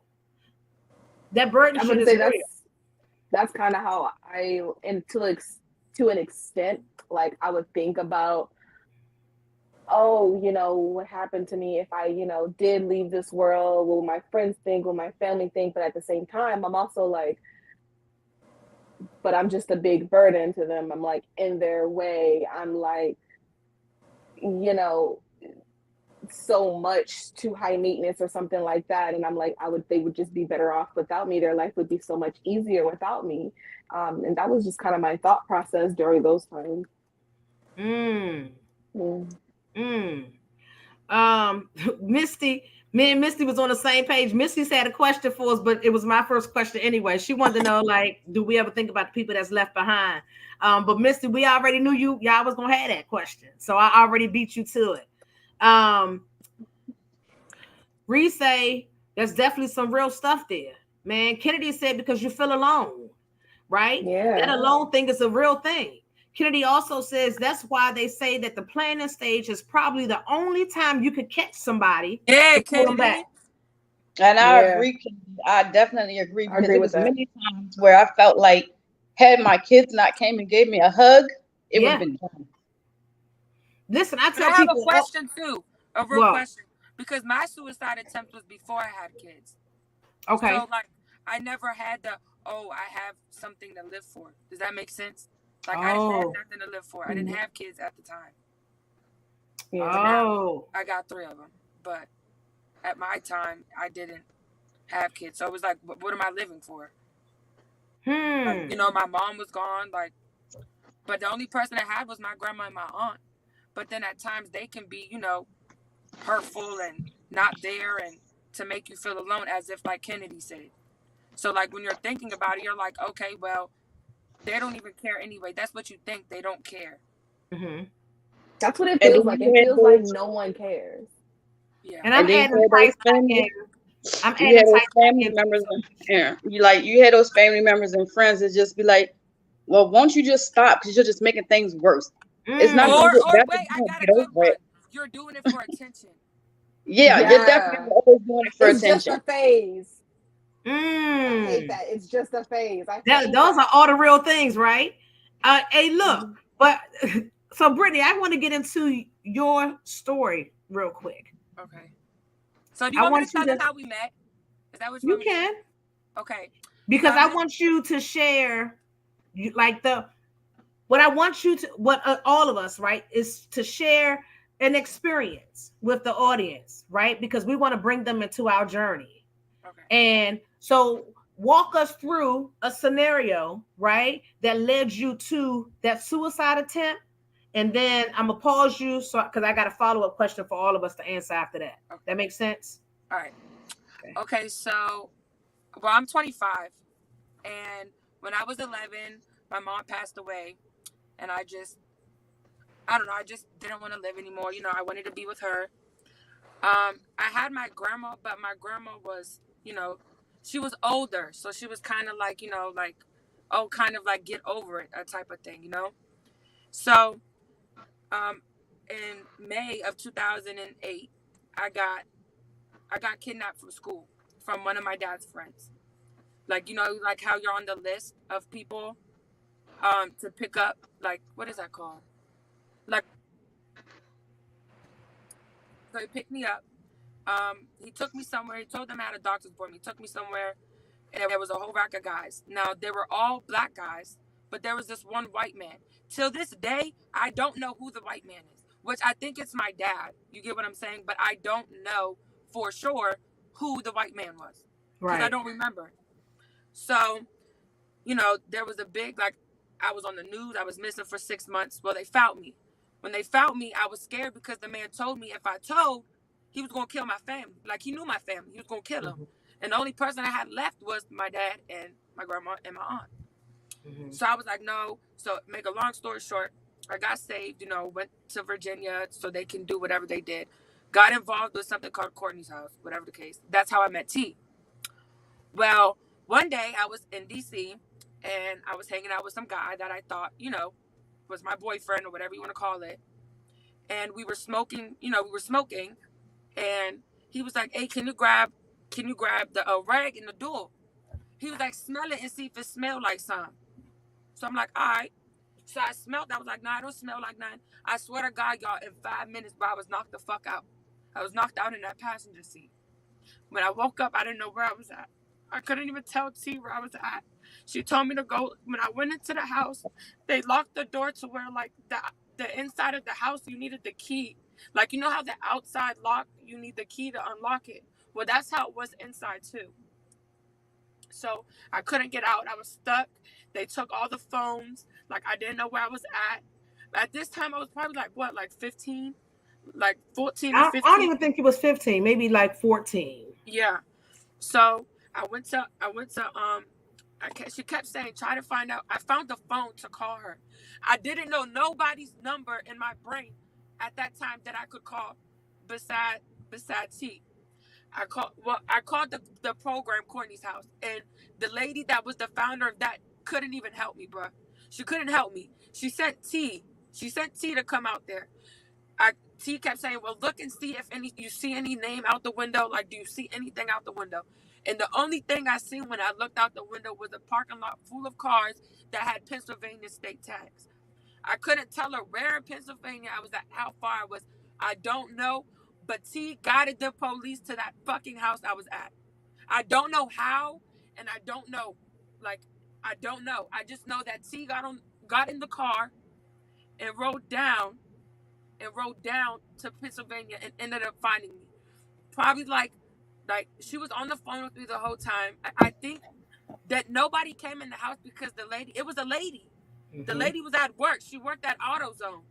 That burden shit is real. That's kind of how and to an extent, like I would think about, oh, you know, what happened to me if I, you know, did leave this world? Will my friends think? Will my family think? But at the same time, I'm also like, but I'm just a big burden to them. I'm like in their way. I'm like, you know, so much too high maintenance or something like that. And I'm like, they would just be better off without me. Their life would be so much easier without me. And that was just kind of my thought process during those times. Misty, me and Misty was on the same page. Misty's had a question for us, but it was my first question anyway. She wanted to know, like, do we ever think about the people that's left behind? But Misty, we already knew y'all was gonna have that question, so I already beat you to it. Reese say there's definitely some real stuff there, man. Kennedy said because you feel alone, right? Yeah, that alone thing is a real thing. Kennedy also says that's why they say that the planning stage is probably the only time you could catch somebody. Yeah, to pull them back. And I agree. I definitely agree. Because it was many times where I felt like had my kids not came and gave me a hug, it would have been done. Listen, I tell have people a question too, a real question, because my suicide attempt was before I had kids. Okay. So like I never had I have something to live for. Does that make sense? Like I didn't have nothing to live for. I didn't have kids at the time. I got 3 of them, but at my time I didn't have kids. So it was like, what am I living for? Like, you know, my mom was gone, like, but the only person I had was my grandma and my aunt. But then at times they can be, you know, hurtful and not there and to make you feel alone, as if like Kennedy said. So like when you're thinking about it, you're like, okay, well, they don't even care anyway. That's what you think. They don't care. Mm-hmm. That's what it feels like. It feels like no one cares. Yeah. And I'm adding family members. You had those family members and friends that just be like, well, won't you just stop? Because you're just making things worse. It's not. Or wait, I got a good one. You're doing it for attention. Yeah, you're definitely always doing it for attention. It's just a phase. I hate that. It's just a phase. Those are all the real things, right? Hey, look, but so Brittany, I want to get into your story real quick. Okay. So do you want me to tell them how we met? Is that what you can? Okay. Because I want you to share, all of us, right, is to share an experience with the audience, right? Because we want to bring them into our journey. Okay. And so walk us through a scenario, right, that led you to that suicide attempt. And then I'm going to pause you because I got a follow-up question for all of us to answer after that. Okay. That makes sense? All right. Okay, so, well, I'm 25. And when I was 11, my mom passed away. And I just didn't want to live anymore. You know, I wanted to be with her. I had my grandma, but my grandma was, you know, she was older. So she was kind of like, you know, like, kind of like get over it, a type of thing, you know? So, in May of 2008, I got kidnapped from school from one of my dad's friends. Like, you know, like how you're on the list of people to pick up, like, what is that called? Like, so he picked me up. He took me somewhere. He told them I had a doctor's appointment. He took me somewhere, and there was a whole rack of guys. Now, they were all black guys, but there was this one white man. Till this day, I don't know who the white man is, which I think it's my dad. You get what I'm saying? But I don't know for sure who the white man was. Right. Because I don't remember. So, you know, there was a big, like, I was on the news. I was missing for 6 months. Well, they found me. When they found me, I was scared because the man told me if I told, he was going to kill my family. Like, he knew my family. He was going to kill them. And the only person I had left was my dad and my grandma and my aunt. Mm-hmm. So I was like, no. So make a long story short, I got saved, you know, went to Virginia so they can do whatever they did. got involved with something called Courtney's house, whatever the case. That's how I met T. Well, one day I was in DC and I was hanging out with some guy that I thought, you know, was my boyfriend or whatever you want to call it. And we were smoking, and he was like, hey, can you grab the rag in the door? He was like, smell it and see if it smelled like something. So I'm like, all right. So I smelled. I was like, nah, I don't smell like nothing. I swear to God, y'all, in 5 minutes, bro, I was knocked the fuck out. I was knocked out in that passenger seat. When I woke up, I didn't know where I was at. I couldn't even tell T where I was at. She told me to go. When I went into the house, they locked the door to where, like, the inside of the house, you needed the key. Like, you know how the outside lock, you need the key to unlock it? Well, that's how it was inside, too. So I couldn't get out. I was stuck. They took all the phones. Like, I didn't know where I was at. At this time, I was probably like 15? Like 14 or 15? I don't even think it was 15, maybe like 14. Yeah. So she kept saying, try to find out. I found the phone to call her. I didn't know nobody's number in my brain at that time that I could call beside T. I called the program Courtney's house, and the lady that was the founder of that couldn't even help me, bro. She couldn't help me. She sent T to come out there. T kept saying, well, look and see if you see any name out the window. Like, do you see anything out the window? And the only thing I seen when I looked out the window was a parking lot full of cars that had Pennsylvania state tags. I couldn't tell her where in Pennsylvania I was at, how far I was. I don't know. But T guided the police to that fucking house I was at. I don't know how, and I don't know. Like, I don't know. I just know that T got in the car and rode down to Pennsylvania and ended up finding me. Probably like she was on the phone with me the whole time. I think that nobody came in the house because it was a lady. Mm-hmm. The lady was at work. She worked at AutoZone.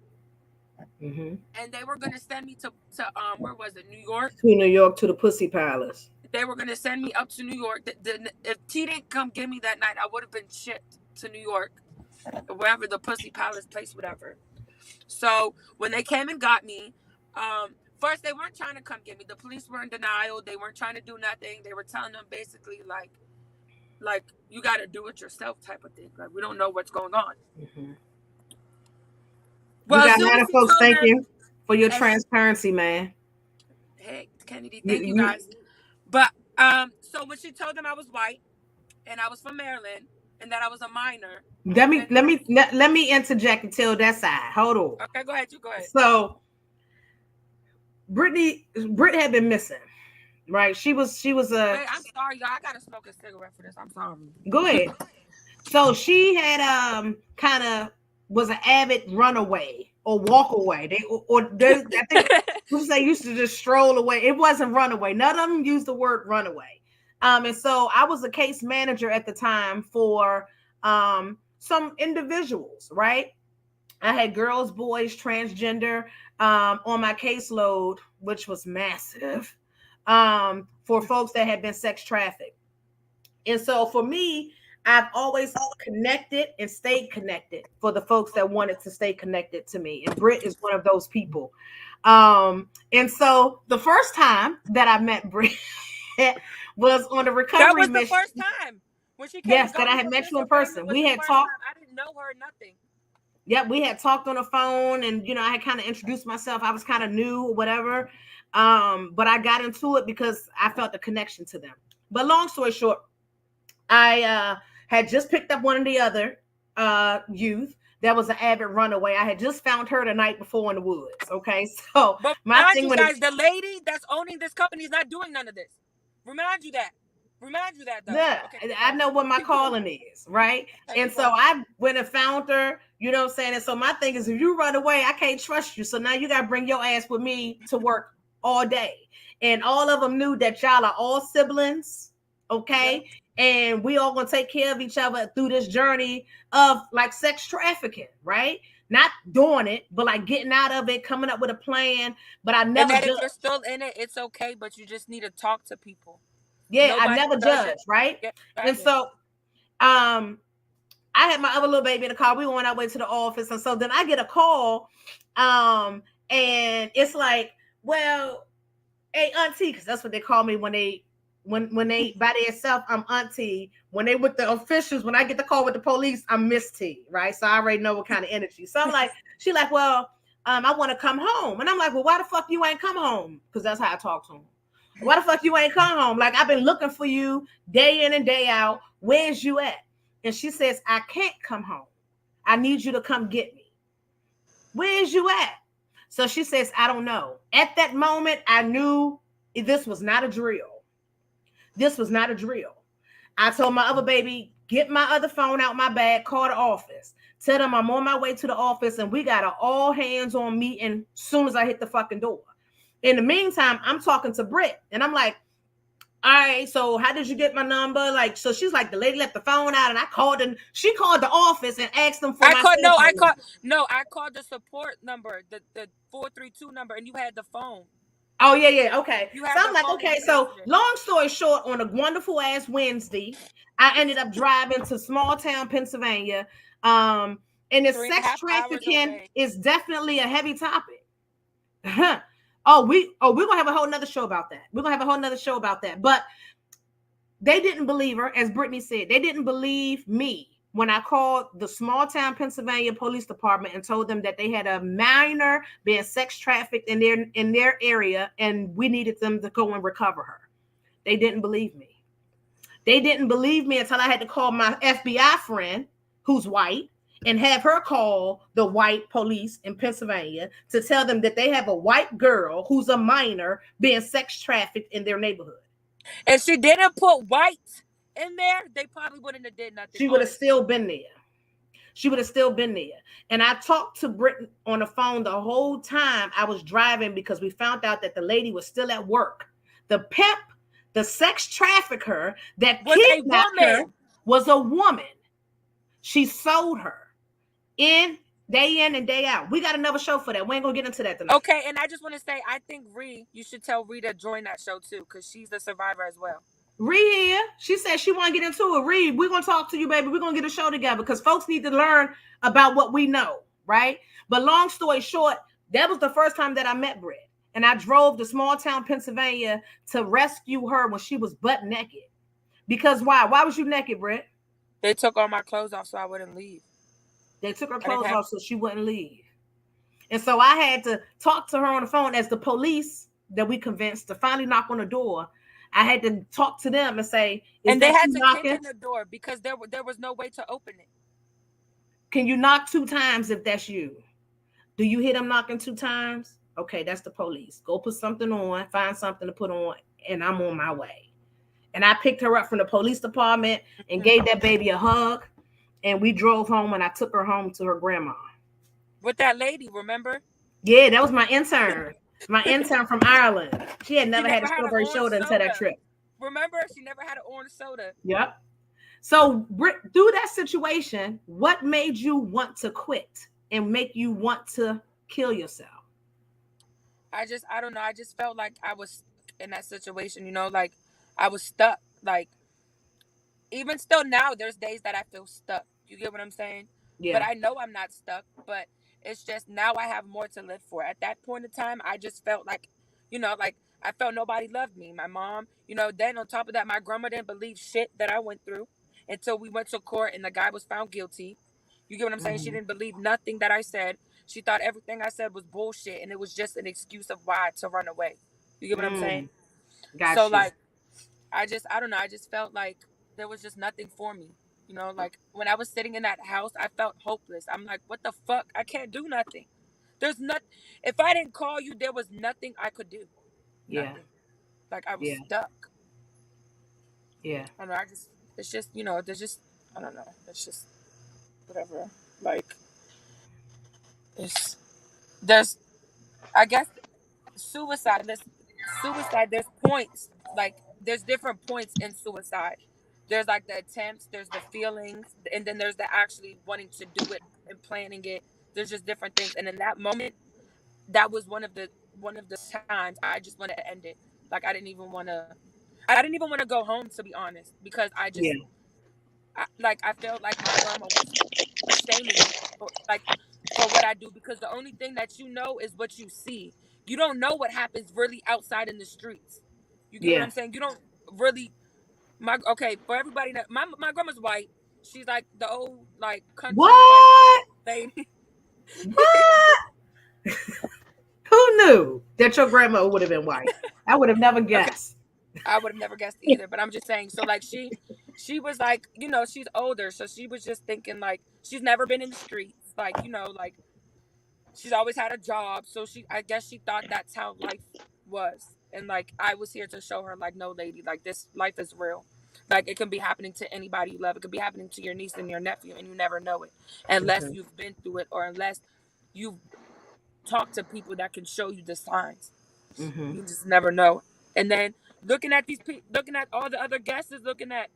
Mm-hmm. And they were going to send me to where was it? New York? To New York, to the Pussy Palace. They were going to send me up to New York. If T didn't come get me that night, I would have been shipped to New York, wherever the Pussy Palace place, whatever. So when they came and got me, first they weren't trying to come get me. The police were in denial. They weren't trying to do nothing. They were telling them basically like you got to do it yourself type of thing. Like, we don't know what's going on. Mm-hmm. Well, you got a lot of folks. Thank you for your transparency, man. Hey, Kennedy, thank you guys. But so when she told them I was white and I was from Maryland and that I was a minor. Let me interject and tell that side. Hold on. Okay, go ahead. You go ahead. So Brit had been missing, right? She was a. Wait, I'm sorry, y'all. I gotta smoke a cigarette for this. I'm sorry. Go ahead. So she had kind of was an avid runaway or walk away. I think they used to just stroll away. It wasn't runaway. None of them used the word runaway. And so I was a case manager at the time for some individuals, right? I had girls, boys, transgender on my caseload, which was massive, for folks that had been sex trafficked. And so for me, I've always connected and stayed connected for the folks that wanted to stay connected to me. And Britt is one of those people. And so the first time that I met Britt was on a recovery mission. That was the first time when she came. Yes, that I had met you in person. We had talked. I didn't know her, nothing. Yeah, we had talked on the phone, and I had kind of introduced myself. I was kind of new or whatever. But I got into it because I felt the connection to them. But long story short, I had just picked up one of the other youth that was an avid runaway. I had just found her the night before in the woods. Okay, so but my thing, guys, the lady that's owning this company is not doing none of this. Remind you that, though. Yeah, okay. I know what my calling is, right? And so I went and found her. You know what I'm saying? And so my thing is, if you run away, I can't trust you. So now you got to bring your ass with me to work all day. And all of them knew that y'all are all siblings, okay? Yep. And we all gonna take care of each other through this journey of like sex trafficking, right? Not doing it, but like getting out of it, coming up with a plan. But I never. And that if you're still in it, it's okay. But you just need to talk to people. Yeah, I never judge, right? Yeah, and so, I had my other little baby in the car. We were on our way to the office, and so then I get a call, and it's like, well, Hey, auntie, because that's what they call me when they by themselves, I'm auntie. When they with the officials, when I get the call with the police, I'm Miss T, right? So I already know what kind of energy. So I'm like, she like, well, I want to come home. And I'm like, well, why the fuck you ain't come home? Because that's how I talk to him. Why the fuck you ain't come home? Like, I've been looking for you day in and day out. Where's you at? And she says, I can't come home. I need you to come get me. Where's you at? So she says, I don't know. At that moment, I knew this was not a drill. This was not a drill. I told my other baby, get my other phone out my bag, call the office. Tell them I'm on my way to the office and we got an all hands on meeting as soon as I hit the fucking door. In the meantime, I'm talking to Britt and I'm like, all right, so how did you get my number? Like, so she's like, the lady left the phone out and I called and she called the office and asked them for I called the support number, the 432 number, and you had the phone. Oh, yeah, okay. So I'm like, okay, so long story short, on a wonderful ass Wednesday, I ended up driving to small town Pennsylvania. And the sex trafficking is definitely a heavy topic. We're gonna have a whole nother show about that. But they didn't believe her, as Brittany said, they didn't believe me when I called the small town Pennsylvania police department and told them that they had a minor being sex trafficked in their area and we needed them to go and recover her. They didn't believe me. They didn't believe me until I had to call my FBI friend, who's white, and have her call the white police in Pennsylvania to tell them that they have a white girl who's a minor being sex trafficked in their neighborhood. And she didn't put white in there, they probably wouldn't have did nothing. She would have still been there. And I talked to Brittany on the phone the whole time I was driving because we found out that the lady was still at work. The pimp, the sex trafficker that kidnapped her was a woman. She sold her day in and day out. We got another show for that. We ain't gonna get into that tonight. Okay, and I just want to say, I think you should tell Ree to join that show too, because she's the survivor as well. Ree here. She said she want to get into it. Ree, we're going to talk to you, baby. We're going to get a show together because folks need to learn about what we know, right? But long story short, that was the first time that I met Britt. And I drove to small town Pennsylvania to rescue her when she was butt naked. Because why? Why was you naked, Britt? They took all my clothes off so I wouldn't leave. They took her clothes off so she wouldn't leave. And so I had to talk to her on the phone as the police that we convinced to finally knock on the door. I had to talk to them and say, and they had to kick in the door because there was no way to open it. Can you knock 2 times if that's you? Do you hear them knocking 2 times? Okay, that's the police. Go put something on, find something to put on, and I'm on my way. And I picked her up from the police department and gave that baby a hug, and we drove home and I took her home to her grandma. With that lady, remember? Yeah, that was my intern. My intern from Ireland. She had never had a strawberry soda until that trip. Remember? She never had an orange soda. Yep. So through that situation, what made you want to quit and make you want to kill yourself? I don't know. I just felt like I was in that situation, like I was stuck. Like even still now, there's days that I feel stuck. You get what I'm saying? Yeah. But I know I'm not stuck, but it's just now I have more to live for. At that point in time, I just felt like, like I felt nobody loved me. My mom, then on top of that, my grandma didn't believe shit that I went through until we went to court and the guy was found guilty. You get what I'm saying? She didn't believe nothing that I said. She thought everything I said was bullshit and it was just an excuse of why to run away. You get what I'm saying? So like, I don't know. I just felt like there was just nothing for me. Like when I was sitting in that house, I felt hopeless. I'm like, what the fuck? I can't do nothing. There's nothing. If I didn't call you, there was nothing I could do. Nothing. Like I was stuck. Yeah. I don't know. It's just, there's just, I don't know. It's just whatever. Like, I guess, suicide, there's points. Like, there's different points in suicide. There's like the attempts, there's the feelings, and then there's the actually wanting to do it and planning it. There's just different things. And in that moment, that was one of the times I just wanted to end it. Like I didn't even want to go home, to be honest, because I just I felt like my grandma was shaming me for what I do, because the only thing that you know is what you see. You don't know what happens really outside in the streets. You get what Yeah. I'm saying? You don't really for everybody that my grandma's white. She's like the old like country white What? lady. What? Who knew that your grandma would have been white? I would have never Okay. guessed. I would have never guessed either, but I'm just saying. So like she was like, she's older, so she was just thinking like she's never been in the streets, like like she's always had a job, so I guess she thought that's how life was, and like I was here to show her like, no, lady, like this life is real. Like it can be happening to anybody you love. It could be happening to your niece and your nephew, and you never know it unless Mhm. you've been through it or unless you've talked to people that can show you the signs. Mhm. You just never know. And then looking at looking at all the other guests, looking at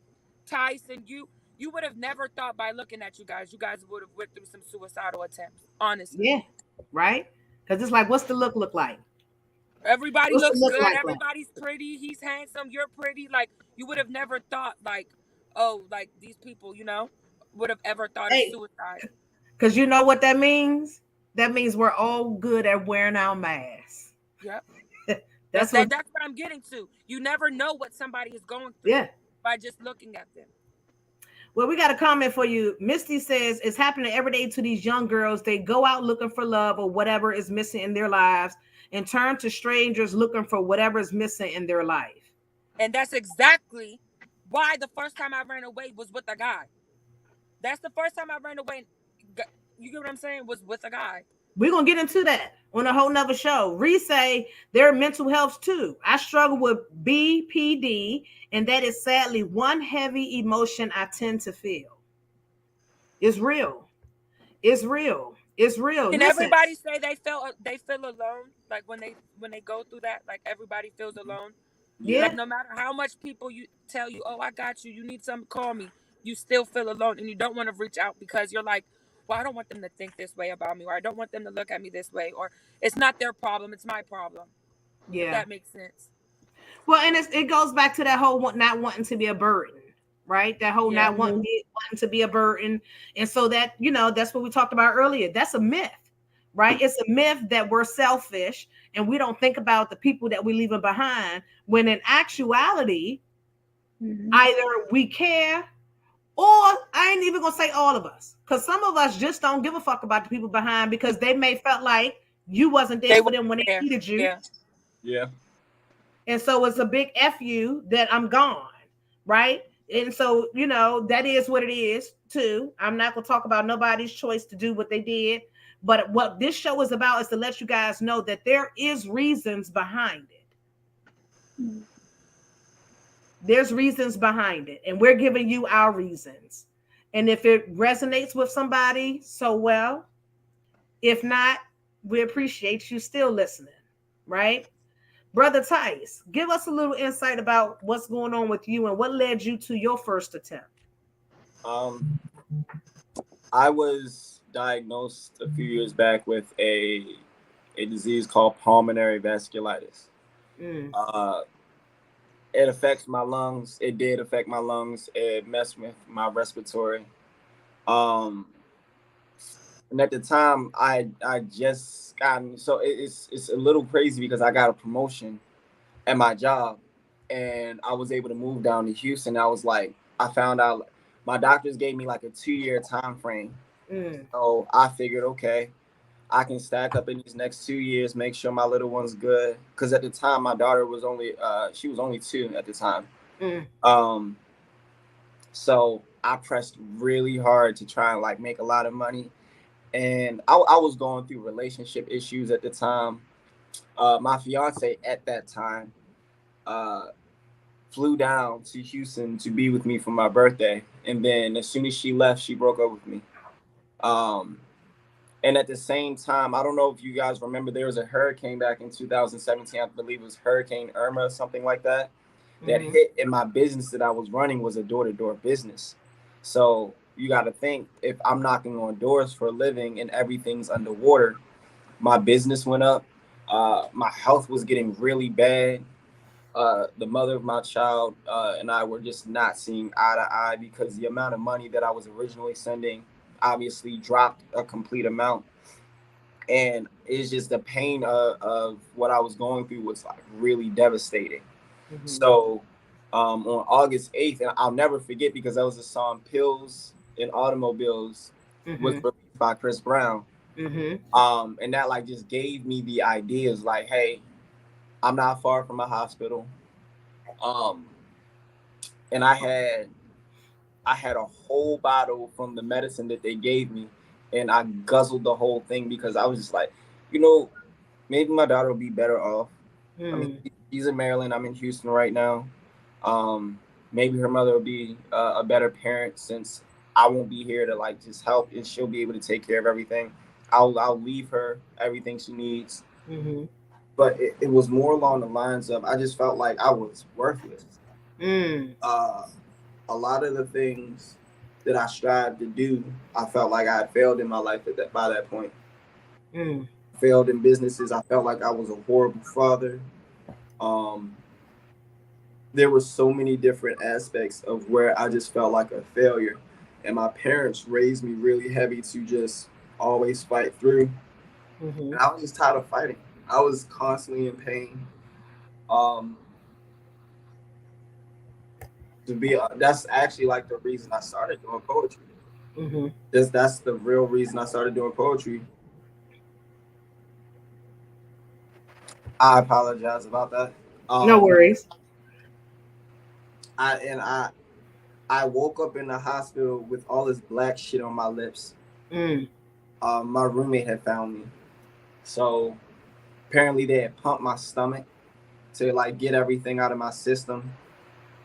Tyson, you would have never thought by looking at you guys would have went through some suicidal attempts. Honestly, Yeah. Right. Because it's like, what's the look like? everybody What's the looks look good. like? Everybody's pretty. He's handsome. You're pretty. Like you would have never thought like, oh, like these people, would have ever thought of Hey, suicide. because you know what that means? That means we're all good at wearing our masks. Yep. That's what. That's what I'm getting to. You never know what somebody is going through Yeah. by just looking at them. Well, we got a comment for you. Misty says it's happening every day to these young girls. They go out looking for love or whatever is missing in their lives and turn to strangers looking for whatever is missing in their life. And that's exactly why the first time I ran away was with a guy. That's the first time I ran away. You get what I'm saying? Was with a guy. We're going to get into that on a whole nother show. Reese say their mental health too. I struggle with BPD, and that is sadly one heavy emotion I tend to feel. It's real. It's real. It's real. Can Listen. everybody say they feel alone? Like when they go through that, like everybody feels alone. Yeah. Like no matter how much people you tell you, oh, I got you. You need something, call me. You still feel alone, and you don't want to reach out because you're like, well, I don't want them to think this way about me, or I don't want them to look at me this way, or it's not their problem, it's my problem. Yeah. If that makes sense. Well, and it goes back to that whole not wanting to be a burden, right? That whole not wanting to be a burden. And so that, that's what we talked about earlier. That's a myth, right? It's a myth that we're selfish and we don't think about the people that we're leaving behind, when in actuality, either we care, or I ain't even gonna say all of us, because some of us just don't give a fuck about the people behind because they may felt like you wasn't there for them when they needed you. Yeah. And so it's a big F you that I'm gone, right? And so, that is what it is too. I'm not gonna talk about nobody's choice to do what they did, but what this show is about is to let you guys know that there is reasons behind it. There's reasons behind it, and we're giving you our reasons. And if it resonates with somebody, so well. If not, we appreciate you still listening, right? Brother Tice, give us a little insight about what's going on with you and what led you to your first attempt. I was diagnosed a few years back with a disease called pulmonary vasculitis. It affects my lungs. It did affect my lungs. It messed with my respiratory. And at the time, I just gotten, so it's a little crazy because I got a promotion at my job, and I was able to move down to Houston. I was like, I found out my doctors gave me like a 2-year time frame. So I figured, okay, I can stack up in these next 2 years, make sure my little one's good. Because at the time, my daughter was only, she was only 2 at the time. So I pressed really hard to try and like make a lot of money. And I was going through relationship issues at the time. My fiance at that time flew down to Houston to be with me for my birthday. And then as soon as she left, she broke up with me. And at the same time, I don't know if you guys remember, there was a hurricane back in 2017. I believe it was Hurricane Irma or something like that, that hit, and my business that I was running was a door-to-door business. So you got to think, if I'm knocking on doors for a living and everything's underwater, my business went up. My health was getting really bad. The mother of my child and I were just not seeing eye to eye because the amount of money that I was originally sending obviously dropped a complete amount. and it's just the pain of what I was going through was like really devastating. Mm-hmm. So on August 8th, and I'll never forget because that was the song Pills and Automobiles was released by Chris Brown. And that like just gave me the ideas like, hey, I'm not far from a hospital. And I had a whole bottle from the medicine that they gave me, and I guzzled the whole thing because I was just like, maybe my daughter will be better off. I mean, she's in Maryland. I'm in Houston right now. Maybe her mother will be a better parent since I won't be here to like just help, and she'll be able to take care of everything. I'll leave her everything she needs. But it was more along the lines of I just felt like I was worthless. A lot of the things that I strived to do, I felt like I had failed in my life by that point. Failed in businesses. I felt like I was a horrible father. There were so many different aspects of where I just felt like a failure. And my parents raised me really heavy to just always fight through. And I was just tired of fighting. I was constantly in pain. That's actually like the reason I started doing poetry. That's the real reason I started doing poetry. I apologize about that. No worries. I woke up in the hospital with all this black shit on my lips. My roommate had found me, so apparently they had pumped my stomach to like get everything out of my system,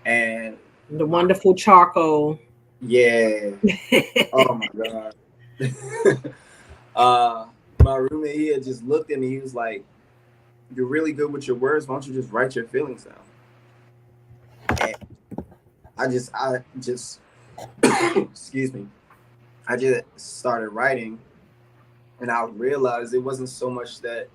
and the wonderful charcoal. Yeah. Oh my god. My roommate, he had just looked at me. He was like, "You're really good with your words. Why don't you just write your feelings down?" And I just excuse me. I just started writing, and I realized it wasn't so much that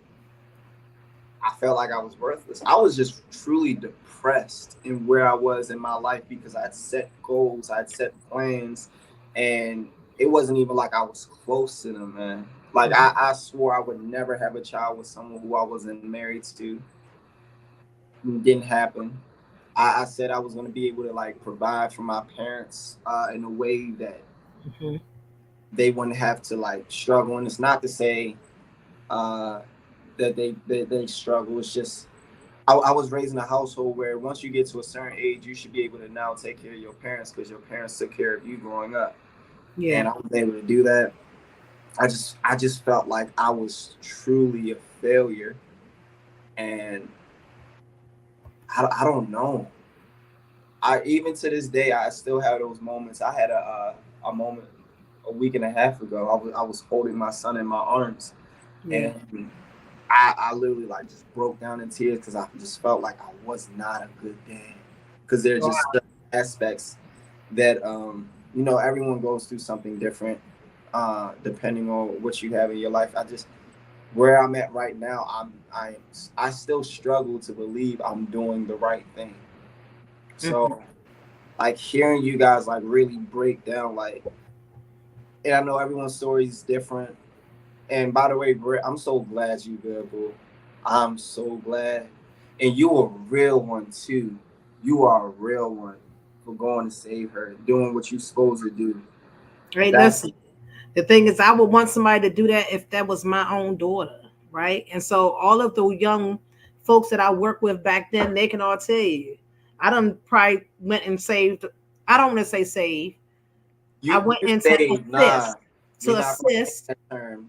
I felt like I was worthless. I was just truly depressed in where I was in my life because I had set goals, I had set plans, and it wasn't even like I was close to them, man. Like I swore I would never have a child with someone who I wasn't married to. It didn't happen. I said I was going to be able to like provide for my parents in a way that they wouldn't have to like struggle. And it's not to say that they struggle. It's just I was raised in a household where once you get to a certain age, you should be able to now take care of your parents because your parents took care of you growing up. Yeah. And I was able to do that. I just felt like I was truly a failure, and I don't know. Even to this day, I still have those moments. I had a moment a week and a half ago. I was holding my son in my arms, and I literally like just broke down in tears because I just felt like I was not a good dad. Because there are just aspects that everyone goes through something different depending on what you have in your life. Where I'm at right now, I still struggle to believe I'm doing the right thing. So like hearing you guys like really break down and I know everyone's story is different. And by the way, Britt, I'm so glad you good, boo. I'm so glad. And you a real one too. You are a real one for going to save her, doing what you're supposed to do. Hey, listen. The thing is, I would want somebody to do that if that was my own daughter, right? And so all of the young folks that I worked with back then, they can all tell you, I done probably went and saved. I don't want to say save. I went into assist. To assist.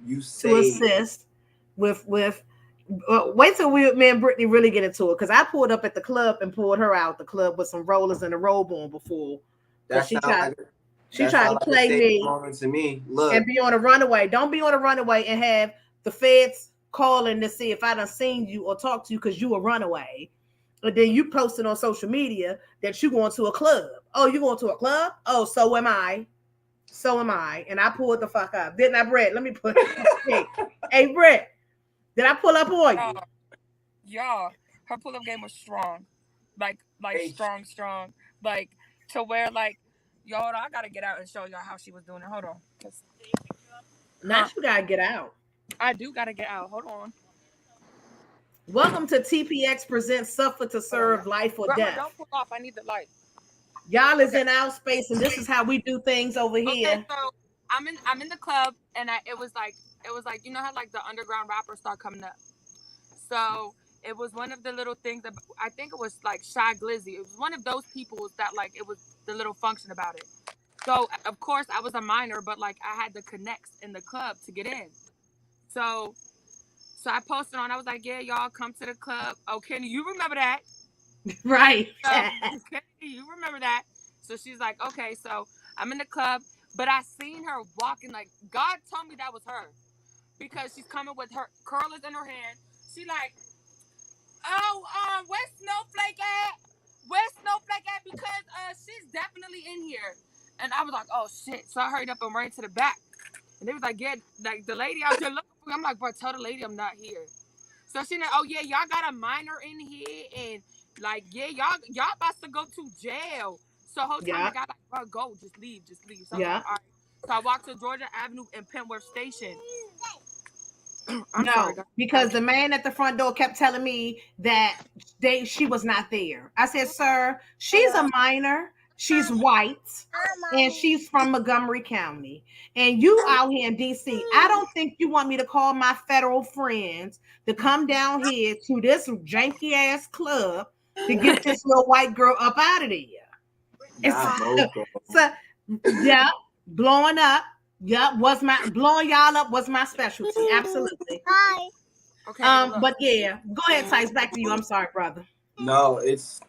You to assist with. Wait till me and Brittany really get into it, because I pulled up at the club and pulled her out the club with some rollers and a robe on before. She tried to play me to me. Look, and be on a runaway. Don't be on a runaway and have the feds calling to see if I done seen you or talked to you because you a runaway. But then you posted on social media that you going to a club. Oh, you going to a club? Oh, so am I. So am I. And I pulled the fuck up. Didn't I, Brett? Let me put it. Hey, Brett, did I pull up on you? Y'all, her pull-up game was strong. Like strong. Like, to where, like, y'all, I gotta get out and show y'all how she was doing it. Hold on. Now you gotta get out. I do gotta get out. Hold on. Welcome to TPX presents Suffer to Serve Life or Grandma, Death. don't pull off. I need the light. Y'all is in our space, and this is how we do things over here. Okay, so I'm in the club, and it was like you know how like the underground rappers start coming up. So it was one of the little things that I think it was like Shy Glizzy. It was one of those people that like it was the little function about it. So of course I was a minor, but like I had the connects in the club to get in. So I posted on. I was like, yeah, y'all come to the club. Oh, Kenny, you remember that? Right. So, Kenny, you remember that? So she's like, okay. So I'm in the club, but I seen her walking. Like God told me that was her because she's coming with her curlers in her hand. She like, oh, where's Snowflake at? Where's Snowflake at? Because she's definitely in here. And I was like, oh shit. So I hurried up and ran to the back. And they was like, yeah, like the lady out there looking for me. I'm like, bro, tell the lady I'm not here. So she like, oh yeah, y'all got a minor in here, and like, yeah, y'all about to go to jail. So whole time the guy like, bro, go, just leave. So I was like, all right. So I walked to Georgia Avenue and Penworth Station. I'm sorry, guys. Because the man at the front door kept telling me that she was not there. I said, sir, she's a minor. She's white, and she's from Montgomery County. And you out here in D.C., I don't think you want me to call my federal friends to come down here to this janky-ass club to get this little white girl up out of there. So, yeah, blowing up. Yeah, blowing y'all up was my specialty. Absolutely. Hi. Okay. But yeah, go ahead, Tice. Back to you. I'm sorry, brother. No, it's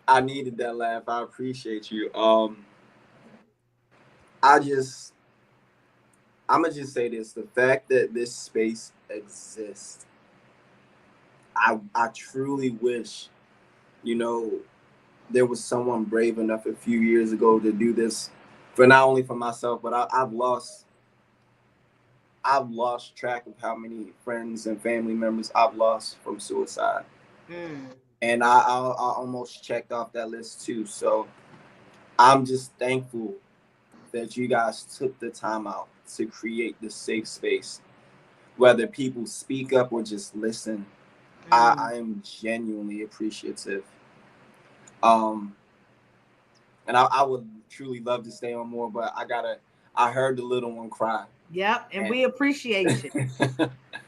I needed that laugh. I appreciate you. I'm gonna just say this: the fact that this space exists, I truly wish, there was someone brave enough a few years ago to do this for not only for myself, but I've lost track of how many friends and family members I've lost from suicide. And I almost checked off that list too. So I'm just thankful that you guys took the time out to create this safe space, whether people speak up or just listen. I am genuinely appreciative. And I would truly love to stay on more, but I heard the little one cry. Yep, and we appreciate you.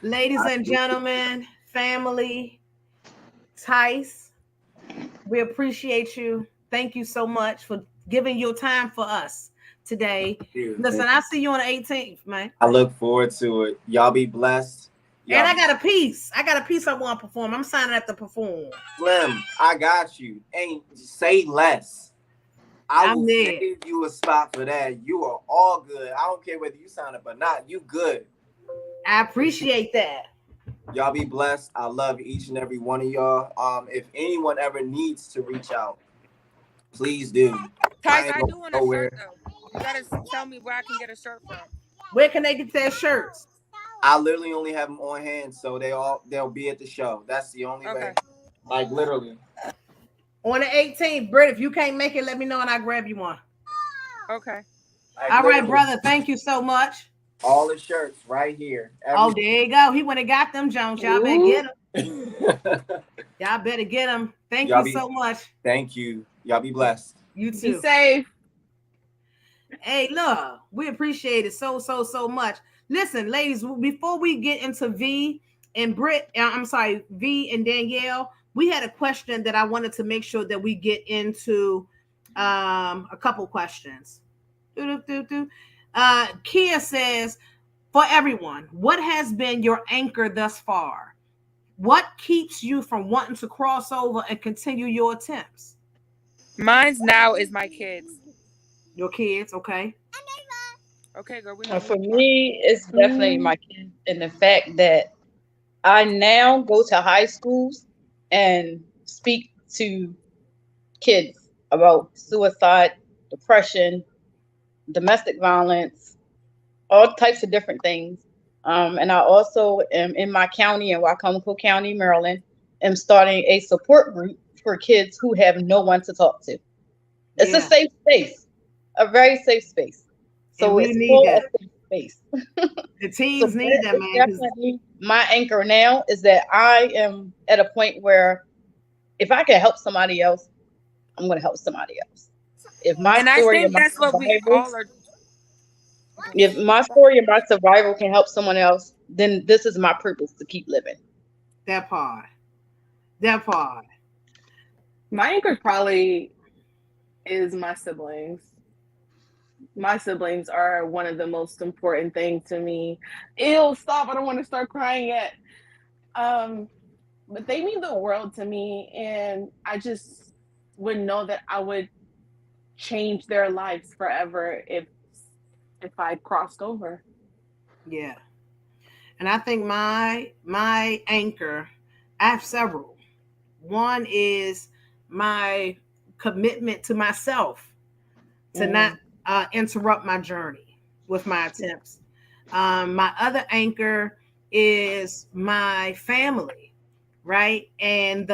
Ladies and gentlemen, family, Tice, we appreciate you. Thank you so much for giving your time for us today. Listen, I'll see you on the 18th, man. I look forward to it. Y'all be blessed. And I got a piece. I want to perform. I'm signing up to perform. Slim, I got you. Ain't say less. I will save you a spot for that. You are all good. I don't care whether you sign up or not. You good. I appreciate that. Y'all be blessed. I love each and every one of y'all. If anyone ever needs to reach out, please do. Tice, I do want a shirt though. You gotta tell me where I can get a shirt from. Where can they get their shirts? I literally only have them on hand, so they'll be at the show. That's the only way. Like literally. On the 18th, Britt, if you can't make it, let me know and I'll grab you one. Okay. All right, brother. Thank you so much. All the shirts right here. Oh, there you go. He went and got them, Jones. Y'all better get them. Y'all better get them. Thank you so much. Thank you. Y'all be blessed. You too. Be safe. Hey, look, we appreciate it so much. Listen, ladies, before we get into V and Danielle, we had a question that I wanted to make sure that we get into a couple questions. Kia says, for everyone, what has been your anchor thus far? What keeps you from wanting to cross over and continue your attempts? Mine's now is my kids. Your kids, okay. Okay, girl. For me, it's definitely my kids, and the fact that I now go to high schools and speak to kids about suicide, depression, domestic violence, all types of different things. And I also am in my county, in Wacomico County, Maryland, am starting a support group for kids who have no one to talk to. It's a safe space, a very safe space. So it's called a safe face. The teens need that, man. 'Cause Definitely my anchor now is that I am at a point where if I can help somebody else, I'm going to help somebody else. If my And I story and think my that's what we survival, all are. if my story and my survival can help someone else, then this is my purpose to keep living. that part. That part. My anchor probably is my siblings. My siblings are one of the most important things to me. Ew, stop. I don't want to start crying yet. But they mean the world to me, and I just would know that I would change their lives forever if I crossed over. Yeah. And I think my anchor, I have several. One is my commitment to myself to not interrupt my journey with my attempts. My other anchor is my family, right? And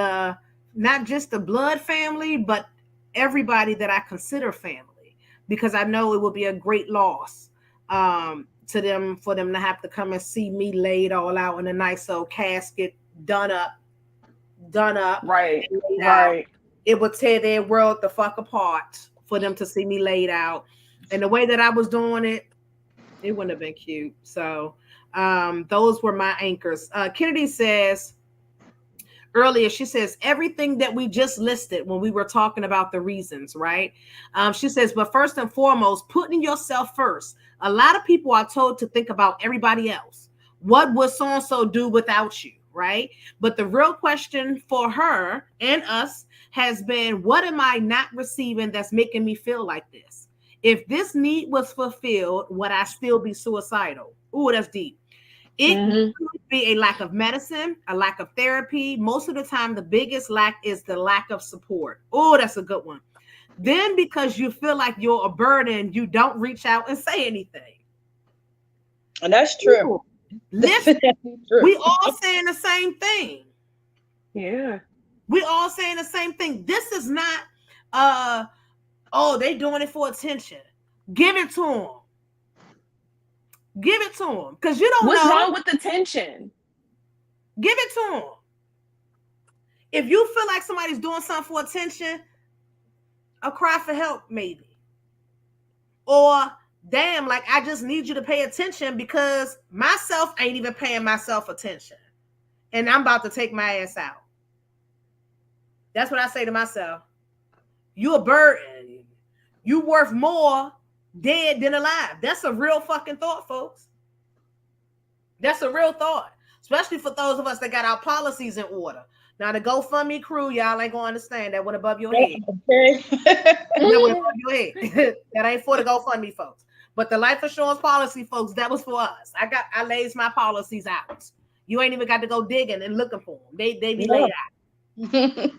not just the blood family, but everybody that I consider family, because I know it will be a great loss to them, for them to have to come and see me laid all out in a nice old casket, done up. Right. Laid Right. out. It would tear their world the fuck apart for them to see me laid out. And the way that I was doing it, it wouldn't have been cute. So those were my anchors. Kennedy says earlier, she says everything that we just listed when we were talking about the reasons, right? She says, but first and foremost, putting yourself first. A lot of people are told to think about everybody else. What would so-and-so do without you, right? But the real question for her and us has been, what am I not receiving that's making me feel like this? If this need was fulfilled, would I still be suicidal? Ooh, that's deep. It could be a lack of medicine, a lack of therapy. Most of the time, the biggest lack is the lack of support. Oh, that's a good one. Then because you feel like you're a burden, you don't reach out and say anything. And that's true. Ooh. Listen, we all saying the same thing. Yeah. We all saying the same thing. This is not, they doing it for attention. Give it to them. Give it to them, because you don't know. What's wrong with the tension? Give it to them. If you feel like somebody's doing something for attention, a cry for help, maybe. Or, damn, like, I just need you to pay attention because myself ain't even paying myself attention. And I'm about to take my ass out. That's what I say to myself. You a burden. You worth more dead than alive. That's a real fucking thought, folks. That's a real thought, especially for those of us that got our policies in order. Now, the GoFundMe crew, y'all ain't gonna understand that went above your head. Okay. That went above your head. That ain't for the GoFundMe folks. But the life insurance policy, folks, that was for us. I lays my policies out. You ain't even got to go digging and looking for them. They be laid out.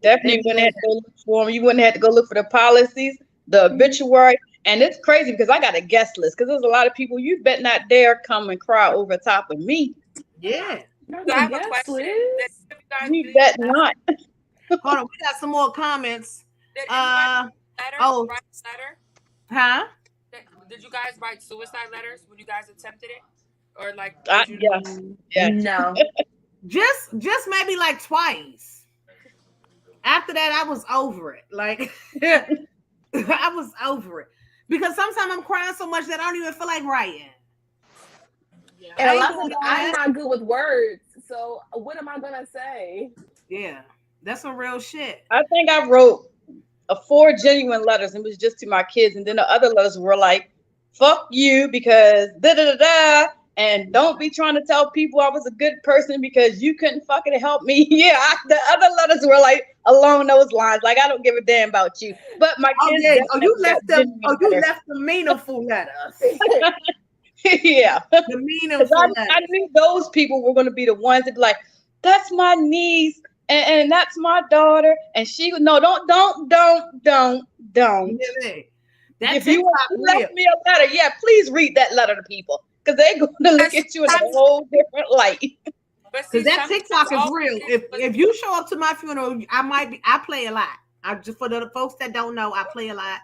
Definitely wouldn't have to go look for them. You wouldn't have to go look for the policies, the obituary. And it's crazy because I got a guest list, because there's a lot of people you bet not dare come and cry over top of me. Yeah. So I have a question. You bet not. Hold on, we got some more comments. Did anybody write a letter? Huh? Did you guys write suicide letters when you guys attempted it? Or like Yes. No. Just maybe like twice. After that, I was over it. Like I was over it. Because sometimes I'm crying so much that I don't even feel like writing. Yeah. And a lot of times I'm not good with words. So what am I gonna say? Yeah, that's some real shit. I think I wrote 4 genuine letters, and it was just to my kids. And then the other letters were like, fuck you because da-da-da-da. And don't be trying to tell people I was a good person because you couldn't fucking help me. Yeah, the other letters were like along those lines. Like, I don't give a damn about you. But my kids. You left the meaningful letters. Yeah. The meaningful letters. I knew those people were going to be the ones that be like, that's my niece and that's my daughter. And she would, no, don't. If you left me a letter, yeah, please read that letter to people. Because they're going to look at you in a whole different light. Because that TikTok is real. If you show up to my funeral, I play a lot. Just for the folks that don't know, I play a lot.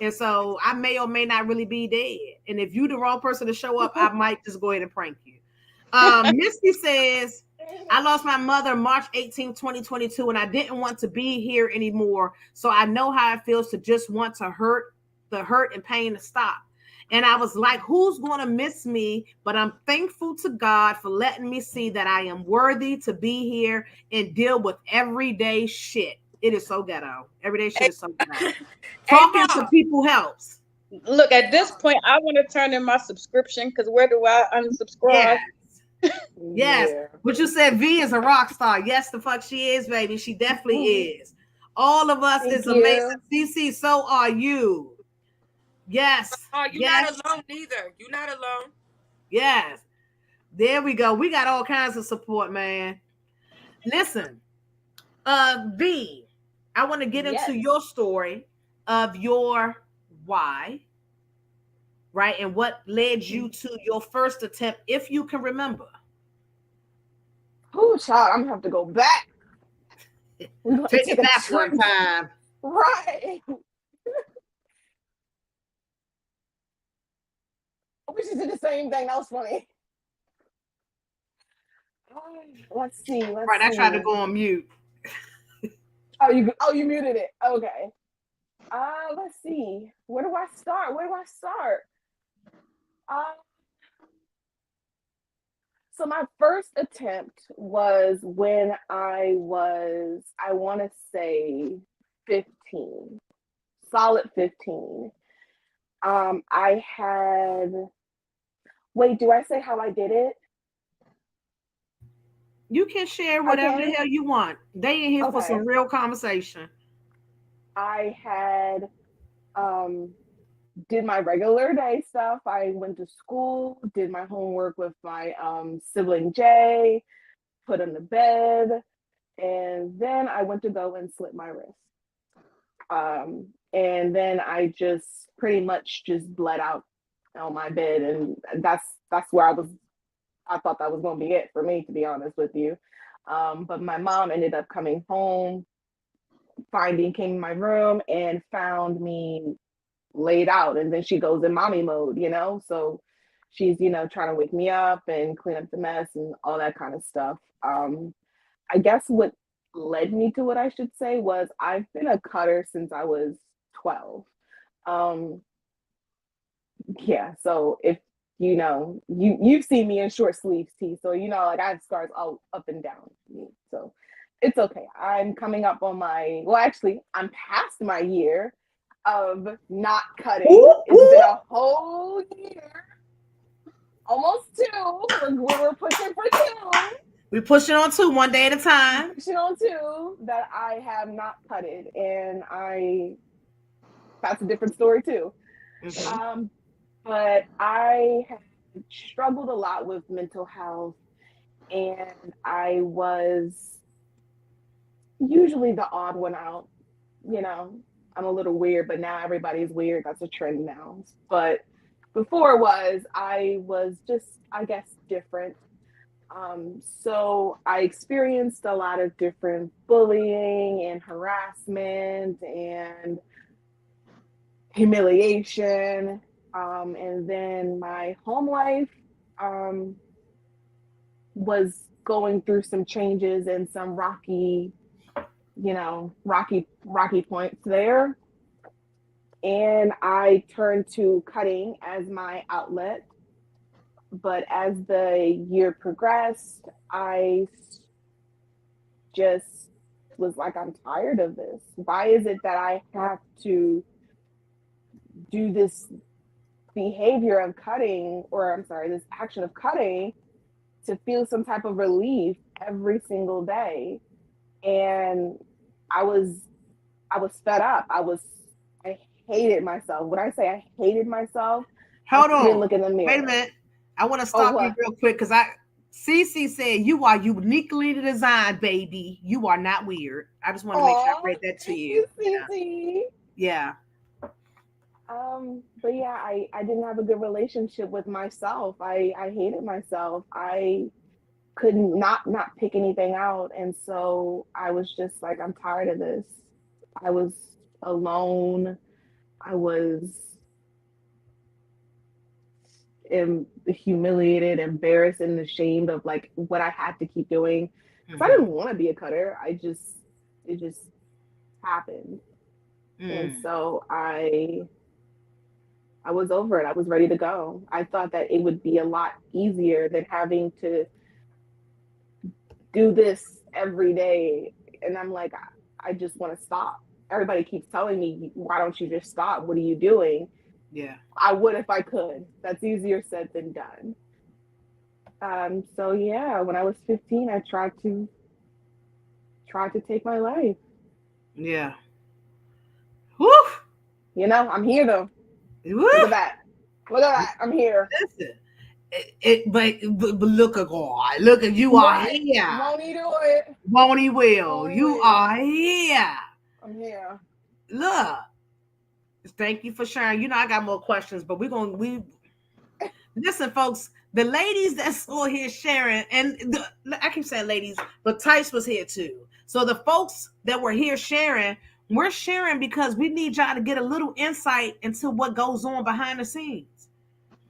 And so I may or may not really be dead. And if you the wrong person to show up, I might just go ahead and prank you. Misty says, I lost my mother March 18, 2022, and I didn't want to be here anymore. So I know how it feels to just want to the hurt and pain to stop. And I was like, who's going to miss me? But I'm thankful to God for letting me see that I am worthy to be here and deal with everyday shit. It is so ghetto. Everyday shit is so ghetto. Talking to people helps. Look, at this point, I want to turn in my subscription because where do I unsubscribe? Yes. Yeah. But you said V is a rock star. Yes, the fuck she is, baby. She definitely is. All of us is amazing. CC, so are you. Yes. Oh, you're not alone either. You're not alone. Yes. There we go. We got all kinds of support, man. Listen, V, I want to get into your story of your why, right? And what led you to your first attempt, if you can remember. Oh, child, I'm gonna have to go back. Take it back one time. Right. We should do the same thing. That was funny. Let's see. Right, I tried to go on mute. Oh, you muted it. Okay. Let's see. Where do I start? So my first attempt was when I want to say 15, solid 15. I had, wait, do I say how I did it? You can share whatever the hell you want. They in here for some real conversation. I had did my regular day stuff. I went to school, did my homework with my sibling Jay, put him to bed, and then I went to go and slit my wrist. And then I just pretty much just bled out on my bed, and that's where I thought that was going to be it for me, to be honest with you. But my mom ended up coming home, came in my room and found me laid out. And then she goes in mommy mode, so she's, trying to wake me up and clean up the mess and all that kind of stuff. I guess what led me to what I should say was I've been a cutter since I was 12. Yeah, so if you've seen me in short sleeves, T, so like I have scars all up and down me, so it's okay. I'm coming up on I'm past my year of not cutting. It's been a whole year, almost 2. We're pushing for 2. We're pushing on 2 one day at a time. Pushing on 2 that I have not cutted, and that's a different story too. Mm-hmm. But I have struggled a lot with mental health, and I was usually the odd one out. I'm a little weird, but now everybody's weird. That's a trend now. But before I was just, I guess, different. So I experienced a lot of different bullying and harassment and humiliation. And then my home life was going through some changes and some rocky points there. And I turned to cutting as my outlet. But as the year progressed, I just was like, I'm tired of this. Why is it that I have to do this behavior of cutting, this action of cutting to feel some type of relief every single day? And I was fed up. I hated myself. When I say I hated myself, hold on. Didn't look in the mirror. Wait a minute. I want to stop you real quick because CC said you are uniquely designed, baby. You are not weird. I just want to make sure I read that to you. CC. Yeah. But yeah, I didn't have a good relationship with myself. I hated myself. I could not pick anything out. And so I was just like, I'm tired of this. I was alone. I was humiliated, embarrassed, and ashamed of like what I had to keep doing because I didn't want to be a cutter. It just happened, and so I was over it. I was ready to go. I thought that it would be a lot easier than having to do this every day, and I'm like, I just want to stop. Everybody keeps telling me, why don't you just stop? What are you doing? Yeah. I would if I could. That's easier said than done. So yeah, when I was 15, I tried to take my life. Yeah. Woo! You know, I'm here though. Woo! Look at that. Look at that. I'm here. Listen. But look at God. Look at you are Right. here. Won't he do it? Won't he will? Won't he You will? are here. I'm here. Look. Thank you for sharing. You know, I got more questions, but we listen, folks. The ladies that's still here sharing, and I keep saying ladies, but Tice was here too. So the folks that were here sharing, we're sharing because we need y'all to get a little insight into what goes on behind the scenes.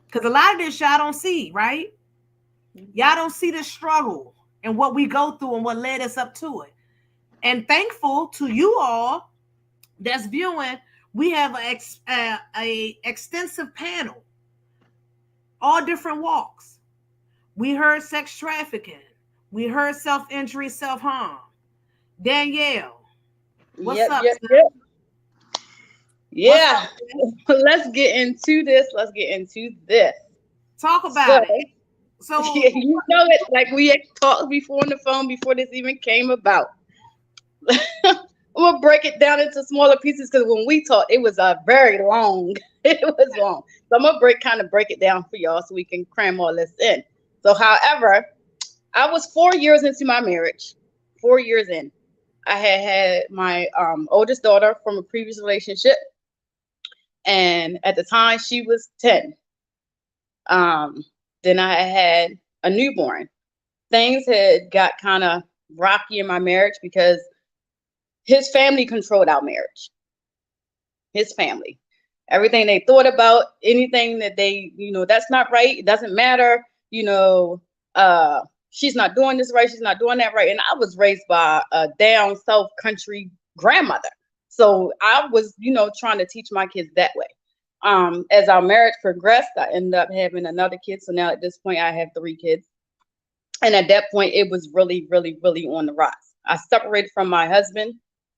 Because a lot of this y'all don't see, right? Y'all don't see the struggle and what we go through and what led us up to it. And thankful to you all that's viewing, we have a extensive panel, all different walks. We heard sex trafficking. We heard self-injury, self-harm. Danielle, what's up? Yeah. Let's get into this. Talk about it. So yeah, you know it, like we talked before on the phone before this even came about. I'm gonna break it down into smaller pieces because when we talked, it was very long. It was long. So I'm gonna break it down for y'all so we can cram all this in. So, however, I was 4 years into my marriage. 4 years in, I had my oldest daughter from a previous relationship, and at the time she was 10. Then I had a newborn. Things had got kind of rocky in my marriage because his family controlled our marriage. His family. Everything they thought about, anything that they, that's not right. It doesn't matter. She's not doing this right. She's not doing that right. And I was raised by a down south country grandmother. So I was, trying to teach my kids that way. As our marriage progressed, I ended up having another kid. So now at this point, I have 3 kids. And at that point, it was really, really, really on the rise. I separated from my husband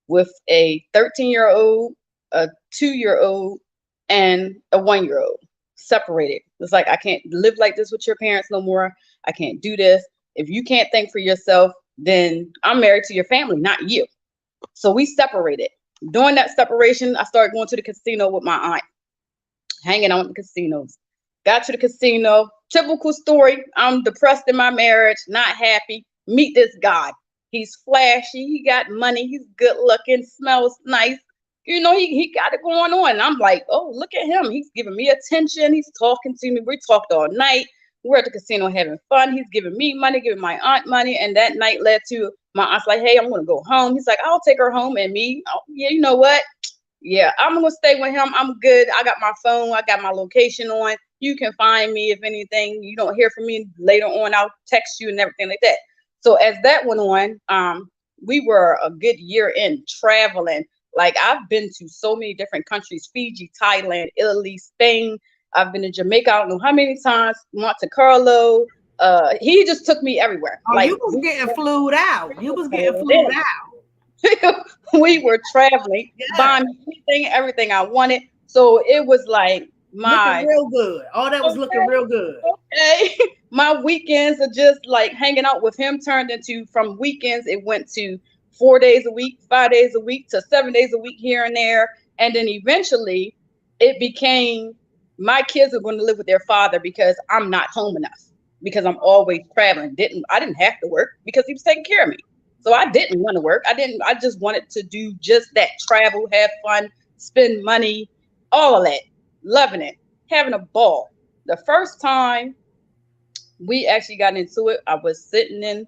with a 13-year-old, a 2-year-old, and a 1-year-old. Separated. It's like, I can't live like this with your parents no more. I can't do this. If you can't think for yourself, then I'm married to your family, not you. So we separated. During that separation, I started going to the casino with my aunt, hanging out in the casinos. Got to the casino. Typical story. I'm depressed in my marriage, not happy. Meet this guy. He's flashy. He got money. He's good looking. Smells nice. He got it going on. And I'm like, oh, look at him. He's giving me attention. He's talking to me. We talked all night. We're at the casino having fun. He's giving me money, giving my aunt money. And that night led to my aunt's like, hey, I'm going to go home. He's like, I'll take her home. And me, oh, yeah, you know what? Yeah, I'm going to stay with him. I'm good. I got my phone. I got my location on. You can find me if anything. You don't hear from me later on. I'll text you and everything like that. So as that went on, we were a good year in traveling. Like, I've been to so many different countries: Fiji, Thailand, Italy, Spain. I've been to Jamaica. I don't know how many times. Monte Carlo. He just took me everywhere. Oh, like, you was getting flued out. You was getting flued out. We were traveling, buying everything I wanted. So it was like looking real good. All that was looking real good. Okay. My weekends are just like hanging out with him turned into, from weekends, it went to 4 days a week, 5 days a week, to 7 days a week here and there. And then eventually it became, my kids are going to live with their father because I'm not home enough, because I'm always traveling. I didn't have to work because he was taking care of me. So I didn't want to work. I just wanted to do just that: travel, have fun, spend money, all of that. Loving it, having a ball. The first time we actually got into it, I was sitting in,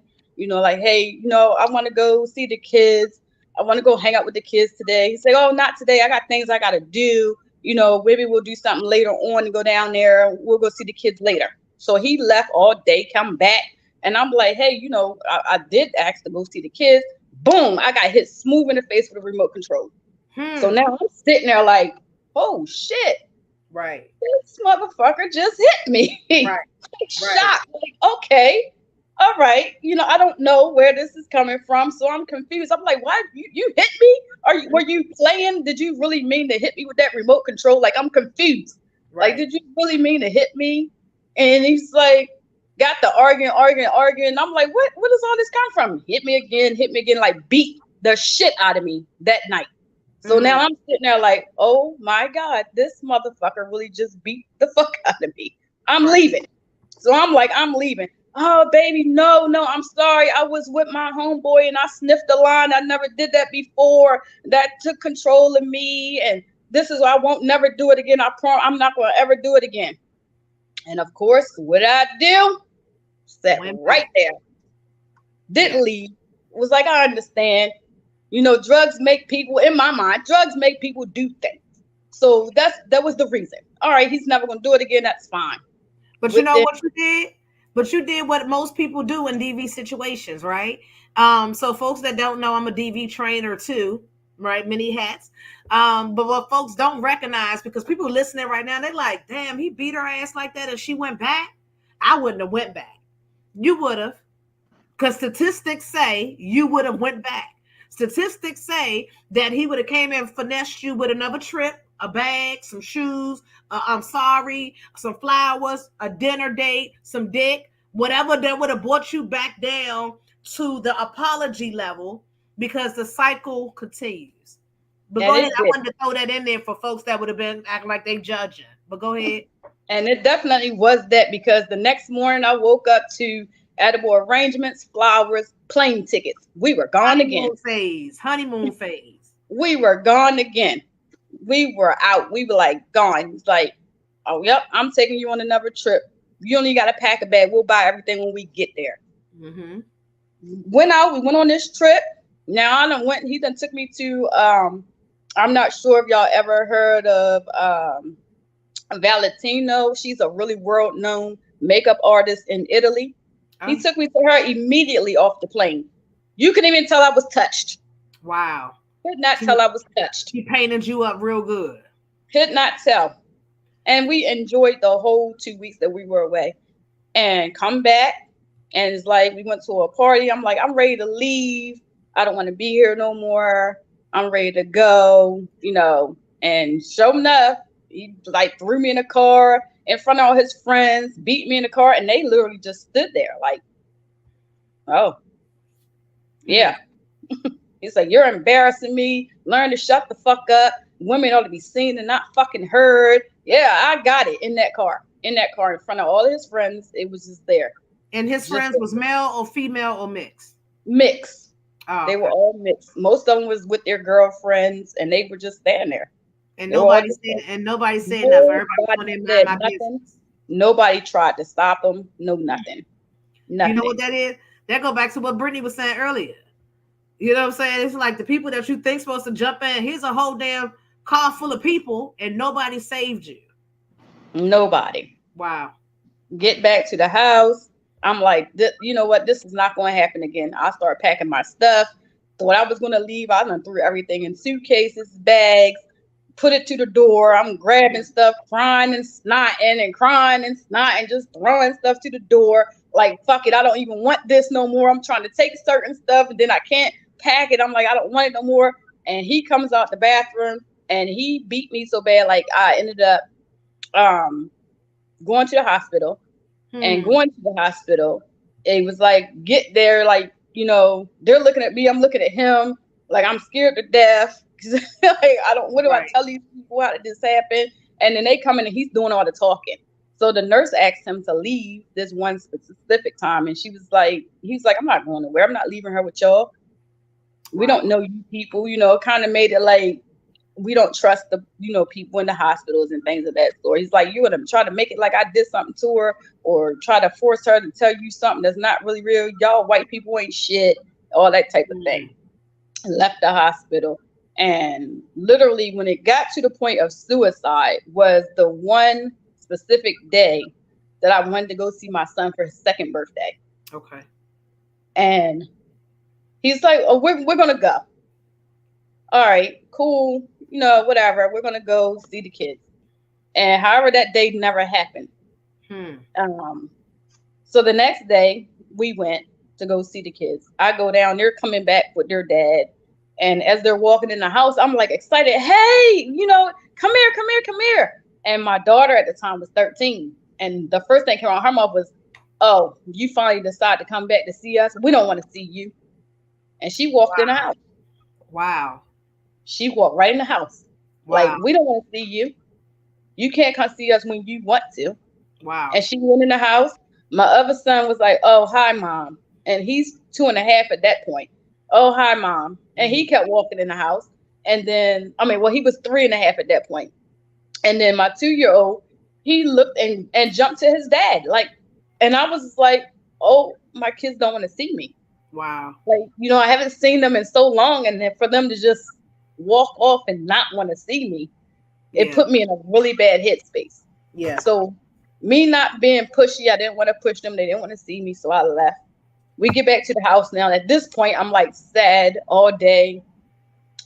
like, hey, I want to go see the kids. I want to go hang out with the kids today. He said, oh, not today. I got things I got to do. you know, maybe we'll do something later on and go down there. We'll go see the kids later. So he left all day, come back. And I'm like, hey, you know, I did ask to go see the kids. Boom, I got hit smooth in the face with a remote control. So now I'm sitting there like, oh shit. Right. This motherfucker just hit me. Right. Shocked. Like, okay. All right. You know, I don't know where this is coming from. So I'm confused. I'm like, why you hit me? Were you playing? Did you really mean to hit me with that remote control? Like, I'm confused. Right. Like, did you really mean to hit me? And he's like, got the arguing. I'm like, what does all this come from? Hit me again, like beat the shit out of me that night. So now I'm sitting there like, oh my God, this motherfucker really just beat the fuck out of me. I'm leaving. So I'm like, I'm leaving. Oh, baby, no, I'm sorry. I was with my homeboy and I sniffed the line. I never did that before. That took control of me. And this is why I won't never do it again. I promise I'm not going to ever do it again. And of course, what I do, sat right there. Didn't leave. Was like, I understand. You know, drugs make people, in my mind, drugs make people do things. So that was the reason. All right, he's never going to do it again. That's fine. But you know what you did? But you did what most people do in DV situations, right? So folks that don't know, I'm a DV trainer too, right? Many hats. But what folks don't recognize, because people listening right now, they're like, damn, he beat her ass like that and she went back. I wouldn't have went back. You would have. Because statistics say you would have went back. Statistics say that he would have came and finessed you with another trip, a bag, some shoes, I'm sorry, some flowers, a dinner date, some dick, whatever that would have brought you back down to the apology level, because the cycle continues. But go ahead. I wanted to throw that in there for folks that would have been acting like they judging. But go ahead. And it definitely was that, because the next morning I woke up to edible arrangements, flowers, plane tickets. We were gone again. Honeymoon phase. We were gone again. We were out. We were like gone. He's like, oh, yep, I'm taking you on another trip. You only got to pack a bag. We'll buy everything when we get there. Mm-hmm. Went out. We went on this trip. Now he done took me to, I'm not sure if y'all ever heard of Valentino. She's a really world-known makeup artist in Italy. He took me to her immediately off the plane. You couldn't even tell I was touched. Wow. Could not tell I was touched. He painted you up real good. Could not tell. And we enjoyed the whole 2 weeks that we were away. And come back, and it's like we went to a party. I'm like, I'm ready to leave. I don't want to be here no more. I'm ready to go, you know. And sure enough, he like threw me in a car in front of all his friends, beat me in the car, and they literally just stood there like, oh, yeah. He's like, you're embarrassing me. Learn to shut the fuck up. Women ought to be seen and not fucking heard. Yeah, I got it in that car in front of all his friends. It was just there. And his friends was male or female or mixed? Mixed. Oh, they were all mixed. Most of them was with their girlfriends, and they were just standing there. And nobody said nothing. Nobody tried to stop them. No, nothing. You know what that is? That go back to what Brittany was saying earlier. You know what I'm saying? It's like the people that you think supposed to jump in. Here's a whole damn car full of people, and nobody saved you. Nobody. Wow. Get back to the house. I'm like, you know what? This is not going to happen again. I start packing my stuff. So when I was going to leave, I done threw everything in suitcases, bags, put it to the door. I'm grabbing stuff, crying and snotting, just throwing stuff to the door. Like, fuck it, I don't even want this no more. I'm trying to take certain stuff, and then I can't pack it. I'm like, I don't want it no more. And he comes out the bathroom, and he beat me so bad, like I ended up going to the hospital. And going to the hospital, it was like, get there, like, you know, they're looking at me, I'm looking at him, like I'm scared to death. Like, what do I tell these people? How did this happen? And then they come in and he's doing all the talking. So the nurse asked him to leave this one specific time, and he's like, I'm not going nowhere. I'm not leaving her with y'all. We don't know you people, you know. It kind of made it like we don't trust the, you know, people in the hospitals and things of that sort. He's like, you're gonna try to make it like I did something to her, or try to force her to tell you something that's not really real. Y'all white people ain't shit, all that type of thing. Left the hospital. And literally when it got to the point of suicide was the one specific day that I wanted to go see my son for his second birthday. Okay. And he's like, oh, we're going to go. All right, cool. You know, whatever. We're going to go see the kids. And however, that day never happened. So the next day we went to go see the kids. I go down, they're coming back with their dad. And as they're walking in the house, I'm like excited. Hey, you know, come here. And my daughter at the time was 13. And the first thing came out of her mouth was, oh, you finally decided to come back to see us. We don't want to see you. And she walked in the house. Wow. She walked right in the house. Wow. Like, we don't want to see you. You can't come see us when you want to. Wow. And she went in the house. My other son was like, oh, hi, Mom. And he's 2.5 at that point. Oh, hi, Mom. And he kept walking in the house. And then, he was 3.5 at that point. And then my 2-year-old, he looked and jumped to his dad. Like, and I was like, oh, my kids don't want to see me. Wow. Like, you know, I haven't seen them in so long. And then for them to just walk off and not want to see me, it put me in a really bad headspace. Yeah. So me not being pushy, I didn't want to push them. They didn't want to see me. So I left. We get back to the house now. At this point, I'm like sad all day,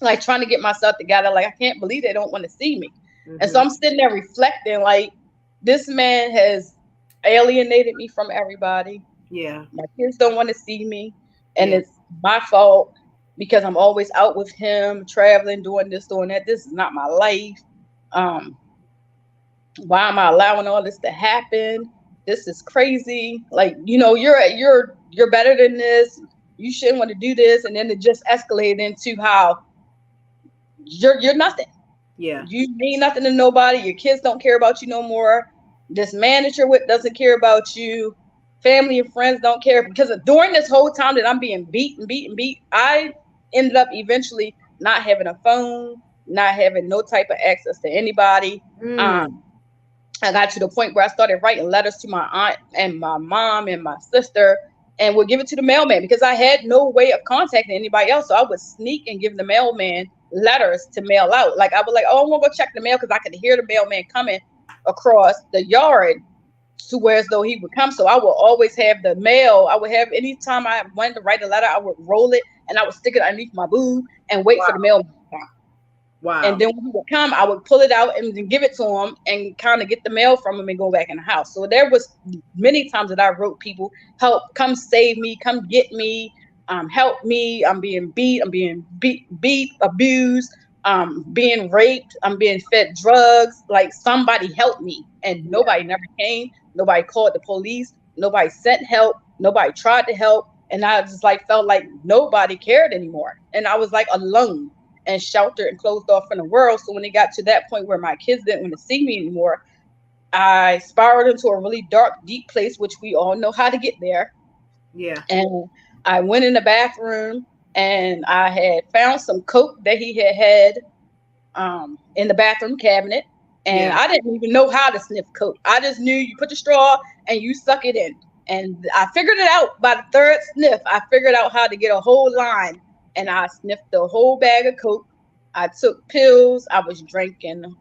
like trying to get myself together. Like, I can't believe they don't want to see me. And so I'm sitting there reflecting, like, this man has alienated me from everybody. Yeah. My kids don't want to see me. And it's my fault because I'm always out with him, traveling, doing this, doing that. This is not my life. Why am I allowing all this to happen? This is crazy. Like, you know, you're better than this. You shouldn't want to do this. And then it just escalated into how you're nothing. Yeah. You mean nothing to nobody. Your kids don't care about you no more. This man that you're with doesn't care about you. Family and friends don't care. Because during this whole time that I'm being beat, I ended up eventually not having a phone, not having no type of access to anybody. I got to the point where I started writing letters to my aunt and my mom and my sister and would give it to the mailman because I had no way of contacting anybody else. So I would sneak and give the mailman letters to mail out. Like, I was like, oh, I'm gonna go check the mail because I could hear the mailman coming across the yard to where as though he would come. So I would always have the mail. I would have, anytime I wanted to write a letter, I would roll it and I would stick it underneath my boob and wait for the mailman to come. Wow. And then when he would come, I would pull it out and then give it to him and kind of get the mail from him and go back in the house. So there was many times that I wrote people, help, come save me, come get me, help me. I'm being beat, abused, being raped, I'm being fed drugs. Like, somebody help me. And nobody never came. Nobody called the police. Nobody sent help. Nobody tried to help. And I just like felt like nobody cared anymore. And I was like alone and sheltered and closed off from the world. So when it got to that point where my kids didn't want to see me anymore, I spiraled into a really dark, deep place, which we all know how to get there. Yeah. And I went in the bathroom and I had found some coke that he had in the bathroom cabinet. And I didn't even know how to sniff coke. I just knew you put the straw and you suck it in. And I figured it out by the third sniff. I figured out how to get a whole line. And I sniffed the whole bag of coke. I took pills. I was drinking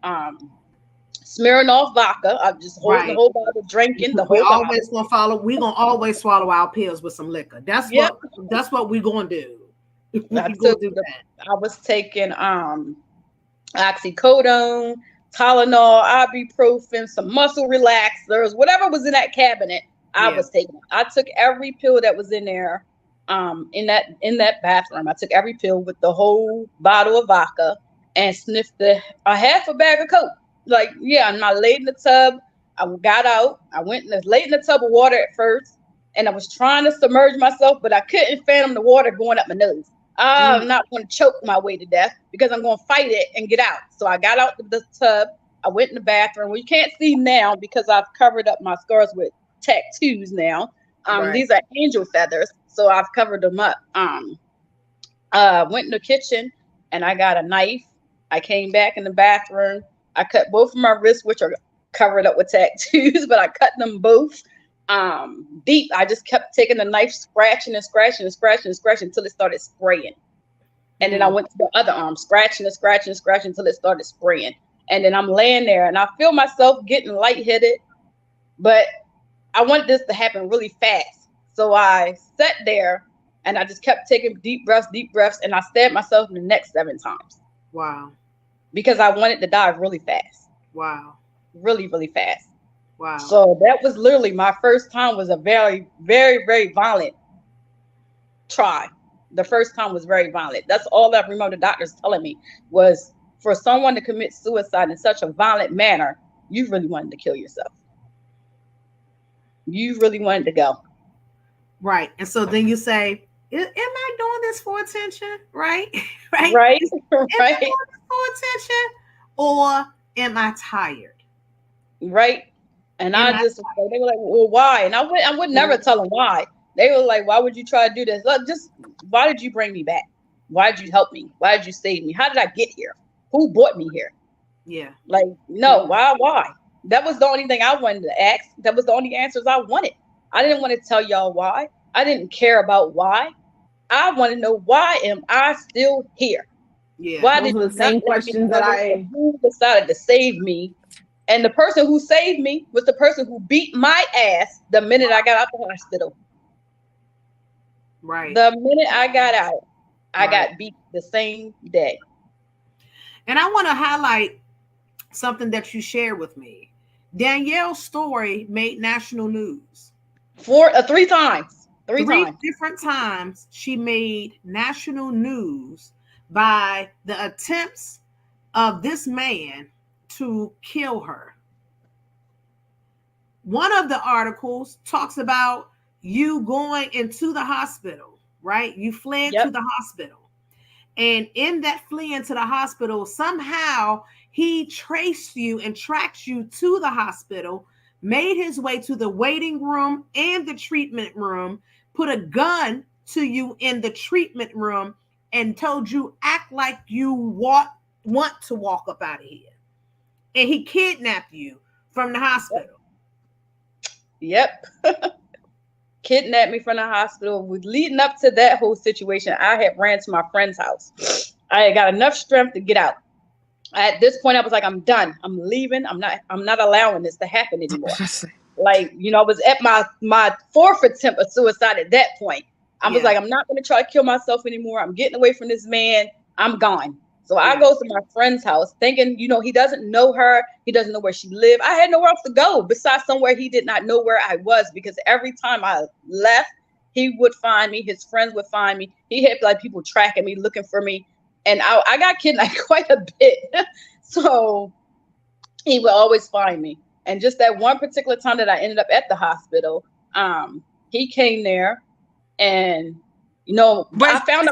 Smirnoff vodka. I just holding the whole bottle, drinking the whole bottle. We're gonna always swallow our pills with some liquor. That's what we're gonna do. I was taking oxycodone, Tylenol, ibuprofen, some muscle relaxers, whatever was in that cabinet. I was taking. I took every pill that was in there. In that bathroom, I took every pill with the whole bottle of vodka and sniffed a half a bag of coke. Like, and I laid in the tub. I got out. I went and laid in the tub of water at first, and I was trying to submerge myself, but I couldn't fathom the water going up my nose. I'm not going to choke my way to death because I'm going to fight it and get out. So I got out the tub. I went in the bathroom. Well, you can't see now because I've covered up my scars with tattoos now. These are angel feathers. So I've covered them up. Went in the kitchen and I got a knife. I came back in the bathroom. I cut both of my wrists, which are covered up with tattoos, but I cut them both deep. I just kept taking the knife, scratching until it started spraying. And then I went to the other arm, scratching until it started spraying. And then I'm laying there and I feel myself getting lightheaded, but I wanted this to happen really fast. So I sat there and I just kept taking deep breaths, and I stabbed myself in the neck 7 times. Wow. Because I wanted to die really fast. Wow. Really, really fast. Wow. So that was literally my first time, was a very, very, very violent try. The first time was very violent. That's all I remember the doctors telling me, was for someone to commit suicide in such a violent manner, you really wanted to kill yourself. You really wanted to go. Right. And so then you say, am I doing this for attention? Right? Right. Right. Am I doing this for attention? Or am I tired? Right. And they were like, well, why? And I would never tell them why. They were like, why would you try to do this? Look, just, why did you bring me back? Why did you help me? Why did you save me? How did I get here? Who brought me here? Yeah. Like, no, why? That was the only thing I wanted to ask. That was the only answers I wanted. I didn't want to tell y'all why. I didn't care about why. I want to know, why am I still here? Yeah. Why Those did are the same questions that who decided to save me? And the person who saved me was the person who beat my ass the minute I got out the hospital. Right. The minute I got out, I got beat the same day. And I want to highlight something that you shared with me. Danielle's story made national news. 3 times. 3 times. Different times she made national news by the attempts of this man to kill her. One of the articles talks about you going into the hospital, right? You fled to the hospital. And in that fleeing to the hospital, somehow he traced you and tracked you to the hospital, made his way to the waiting room and the treatment room, put a gun to you in the treatment room, and told you, act like you want to walk up out of here. And he kidnapped you from the hospital. Yep. Kidnapped me from the hospital. Leading up to that whole situation, I had ran to my friend's house. I had got enough strength to get out. At this point, I was like, I'm done. I'm leaving. I'm not allowing this to happen anymore. Like, I was at my 4th attempt of suicide at that point. I was like, I'm not going to try to kill myself anymore. I'm getting away from this man. I'm gone. So I go to my friend's house thinking, he doesn't know her. He doesn't know where she lived. I had nowhere else to go besides somewhere he did not know where I was, because every time I left, he would find me. His friends would find me. He had like people tracking me, looking for me. And I got kidnapped quite a bit. So he would always find me. And just that one particular time that I ended up at the hospital, he came there and, I found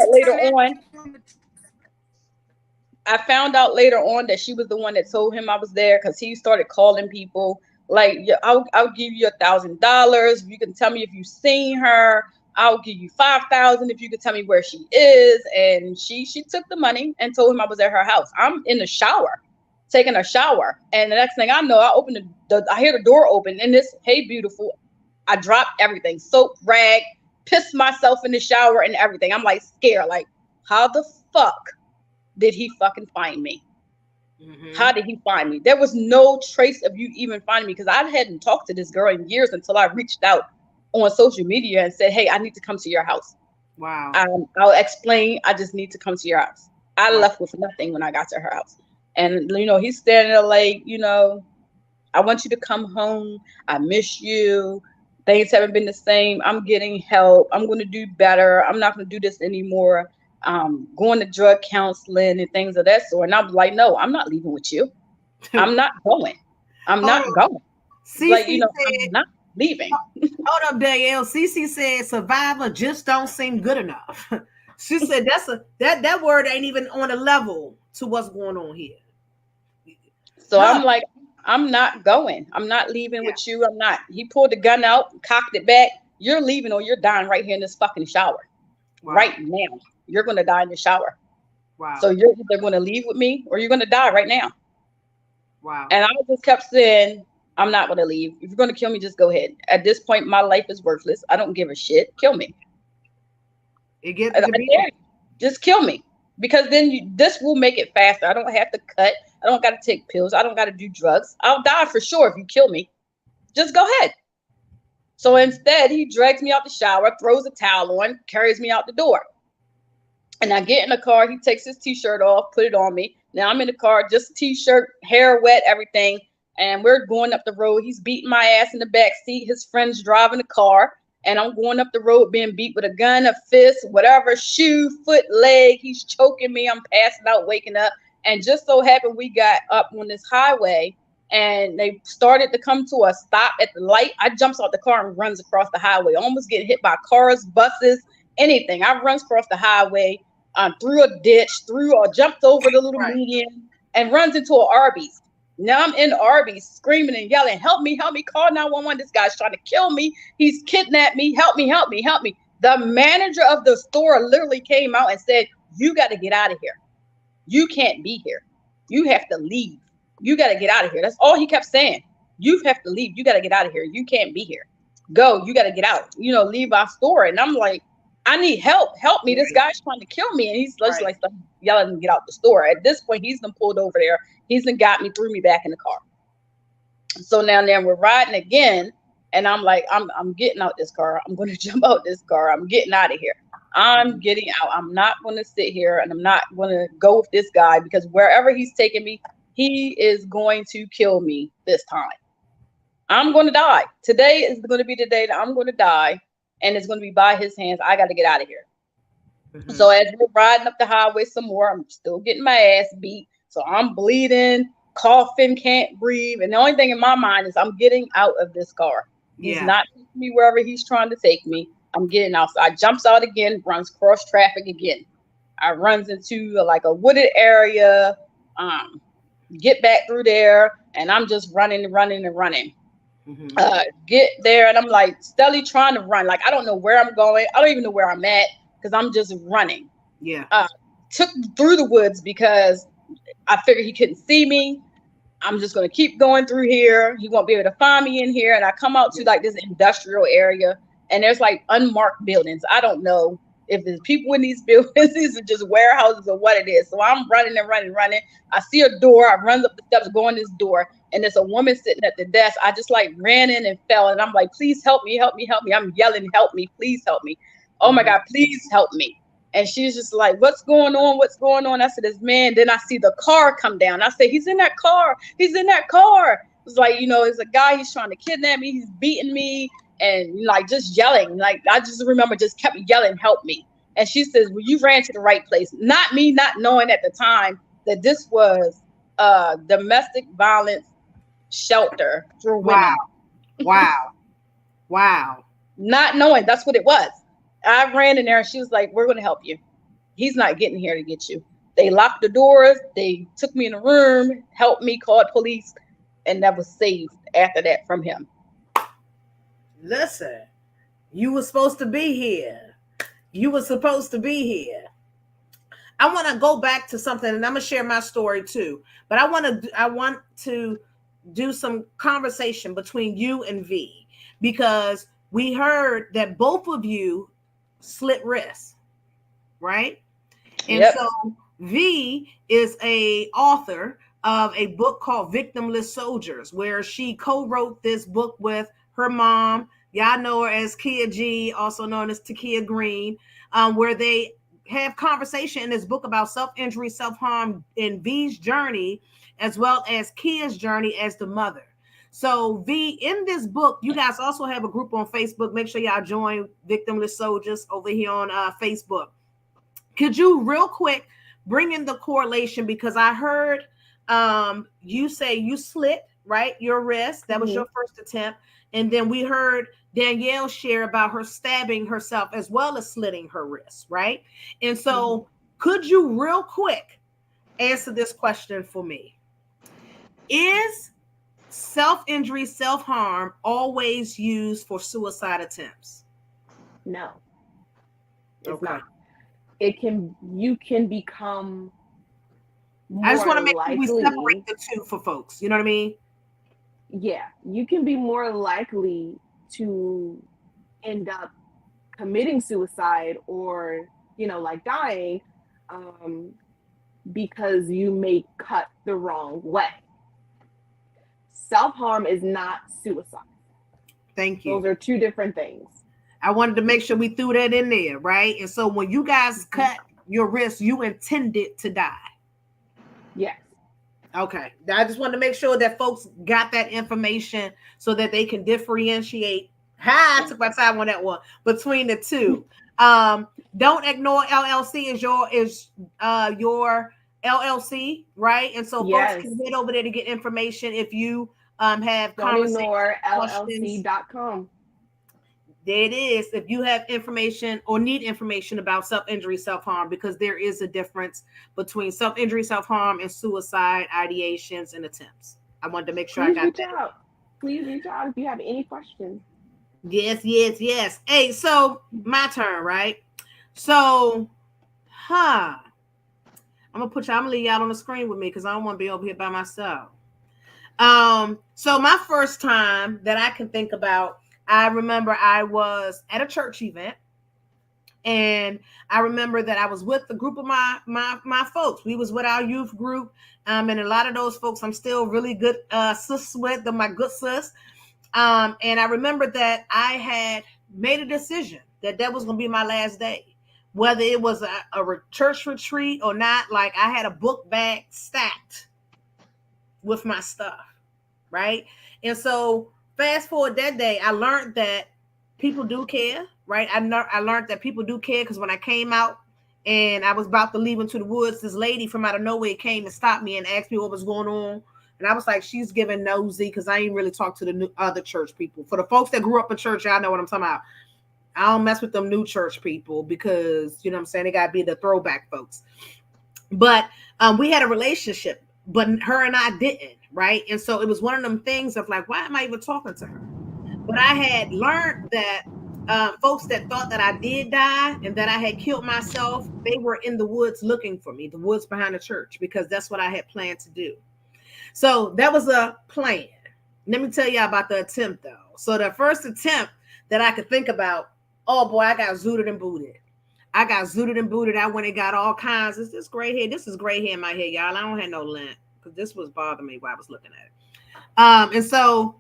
out later on that she was the one that told him I was there, because he started calling people like, I'll give you $1,000 if you can tell me if you've seen her. I'll give you $5,000 if you can tell me where she is. And she took the money and told him I was at her house. I'm in the shower, taking a shower, and the next thing I know, I open I hear the door open, and this, hey beautiful, I dropped everything, soap, rag, pissed myself in the shower and everything. I'm like scared, like, how the fuck did he fucking find me? Mm-hmm. How did he find me? There was no trace of you even finding me, because I hadn't talked to this girl in years until I reached out on social media and said, hey, I need to come to your house. Wow. I'll explain. I just need to come to your house. I left with nothing when I got to her house. And, he's standing there like, I want you to come home. I miss you. Things haven't been the same. I'm getting help. I'm going to do better. I'm not going to do this anymore. Going to drug counseling and things of that sort. And I'm like, no, I'm not leaving with you. I'm not going. I'm not going. Like, I'm not leaving. Hold up, Danielle. Cece said survivor just don't seem good enough. She said that word ain't even on a level to what's going on here. So no. I'm like, I'm not going. I'm not leaving with you. I'm not. He pulled the gun out, cocked it back. You're leaving or you're dying right here in this fucking shower. Wow. Right now. You're going to die in the shower. Wow. So you're either going to leave with me or you're going to die right now. Wow. And I just kept saying, I'm not going to leave. If you're going to kill me, just go ahead. At this point, my life is worthless. I don't give a shit. Kill me. It gets just kill me. because then this will make it faster. I don't have to cut. I don't got to take pills. I don't got to do drugs. I'll die for sure if you kill me. Just go ahead. So instead, he drags me out the shower, throws a towel on, carries me out the door. And I get in the car. He takes his t-shirt off, put it on me. Now I'm in the car, just t-shirt, hair wet, everything. And we're going up the road. He's beating my ass in the back seat. His friend's driving the car. And I'm going up the road being beat with a gun, a fist, whatever, shoe, foot, leg. He's choking me. I'm passing out, waking up. And just so happened we got up on this highway and they started to come to a stop at the light. I jumps out the car and runs across the highway, almost getting hit by cars, buses, anything. I runs across the highway, through a ditch, jumped over the little median and runs into an Arby's. Now I'm in Arby's screaming and yelling, help me, call 911. This guy's trying to kill me. He's kidnapped me. Help me, help me, help me. The manager of the store literally came out and said, you got to get out of here. You can't be here. You have to leave. You got to get out of here. That's all he kept saying. You have to leave. You got to get out of here. You can't be here. Go. You got to get out. Leave our store. And I'm like, I need help. Help me. This guy's trying to kill me. And he's just like yelling and get out the store. At this point, he's been pulled over there. He's been got me, threw me back in the car. So now we're riding again. And I'm like, I'm getting out this car. I'm going to jump out this car. I'm getting out of here. I'm getting out. I'm not going to sit here and I'm not going to go with this guy because wherever he's taking me, he is going to kill me this time. I'm going to die. Today is going to be the day that I'm going to die. And it's going to be by his hands. I got to get out of here. Mm-hmm. So as we're riding up the highway some more, I'm still getting my ass beat. So I'm bleeding, coughing, can't breathe. And the only thing in my mind is I'm getting out of this car. He's not taking me wherever he's trying to take me. I'm getting out. So I jumps out again, runs cross traffic again. I runs into a wooded area, get back through there, and I'm just running. Mm-hmm. Get there, and I'm like steadily trying to run. Like I don't know where I'm going. I don't even know where I'm at because I'm just running. Took through the woods because I figured he couldn't see me. I'm just going to keep going through here. He won't be able to find me in here. And I come out to this industrial area and there's unmarked buildings. I don't know if there's people in these buildings. These are just warehouses or what it is. So I'm running. I see a door. I run up the steps, go in this door. And there's a woman sitting at the desk. I just ran in and fell. And I'm like, please help me. I'm yelling, help me. Please help me. Oh my God, please help me. And she's just like, what's going on? I said, this man. Then I see the car come down. I say, he's in that car. It's like, it's a guy, he's trying to kidnap me. He's beating me and just yelling. I just remember just kept yelling, help me. And she says, well, you ran to the right place. Not me, not knowing at the time that this was a domestic violence shelter for women. Wow. Not knowing that's what it was. I ran in there and she was like, we're going to help you. He's not getting here to get you. They locked the doors. They took me in a room, helped me, called police, and that was saved after that from him. Listen, you were supposed to be here. I want to go back to something, and I'm going to share my story too. But I want to do some conversation between you and V, because we heard that both of you slit wrists, right? And so V is a author of a book called Victimless Soldiers, where she co-wrote this book with her mom. Y'all know her as Kia G, also known as Takia Green, where they have conversation in this book about self-injury, self-harm, in V's journey, as well as Kia's journey as the mother. So V, in this book, you guys also have a group on Facebook. Make sure y'all join Victimless Soldiers over here on Facebook. Could you real quick bring in the correlation? Because I heard you say you slit, right, your wrist. That was your first attempt. And then we heard Danielle share about her stabbing herself as well as slitting her wrist, right? And so could you real quick answer this question for me? Is self-injury, self-harm always used for suicide attempts? No, it's not. You can become more I just want to make likely, sure we separate the two for folks. You know what I mean? Yeah, you can be more likely to end up committing suicide or, dying because you may cut the wrong way. Self-harm is not suicide. Thank you. Those are two different things. I wanted to make sure we threw that in there, right? And so when you guys cut your wrist, you intended to die. Yes. Okay. I just wanted to make sure that folks got that information so that they can differentiate. I took my time on that one between the two. Don't ignore LLC is your LLC, right? And so folks can head over there to get information if you have don't ignore LLC.com. There it is. If you have information or need information about self-injury, self-harm, because there is a difference between self-injury, self-harm, and suicide ideations and attempts. I wanted to make sure I got that. Please reach out if you have any questions. Yes. Hey, so my turn, right? So, I'm gonna leave y'all on the screen with me because I don't want to be over here by myself. So my first time that I can think about, I remember I was at a church event, and I remember that I was with a group of my folks. We was with our youth group, and a lot of those folks I'm still really good sis with, my good sis. And I remember that I had made a decision that was going to be my last day, whether it was a church retreat or not. Like, I had a book bag stacked with my stuff, right? And so fast forward that day, I learned that people do care, right? I learned that people do care because when I came out and I was about to leave into the woods, this lady from out of nowhere came and stopped me and asked me what was going on. And I was like, she's giving nosy because I ain't really talked to the other church people. For the folks that grew up in church, y'all know what I'm talking about. I don't mess with them new church people because, you know what I'm saying, they got to be the throwback folks. But we had a relationship, but her and I didn't, right? And so it was one of them things of like, why am I even talking to her? But I had learned that folks that thought that I did die and that I had killed myself, they were in the woods looking for me, the woods behind the church, because that's what I had planned to do. So that was a plan. Let me tell you about the attempt, though. So the first attempt that I could think about, oh boy, I got zooted and booted. I went and got all kinds. Is this gray hair? This is gray hair in my hair, y'all. I don't have no lint because this was bothering me while I was looking at it. And so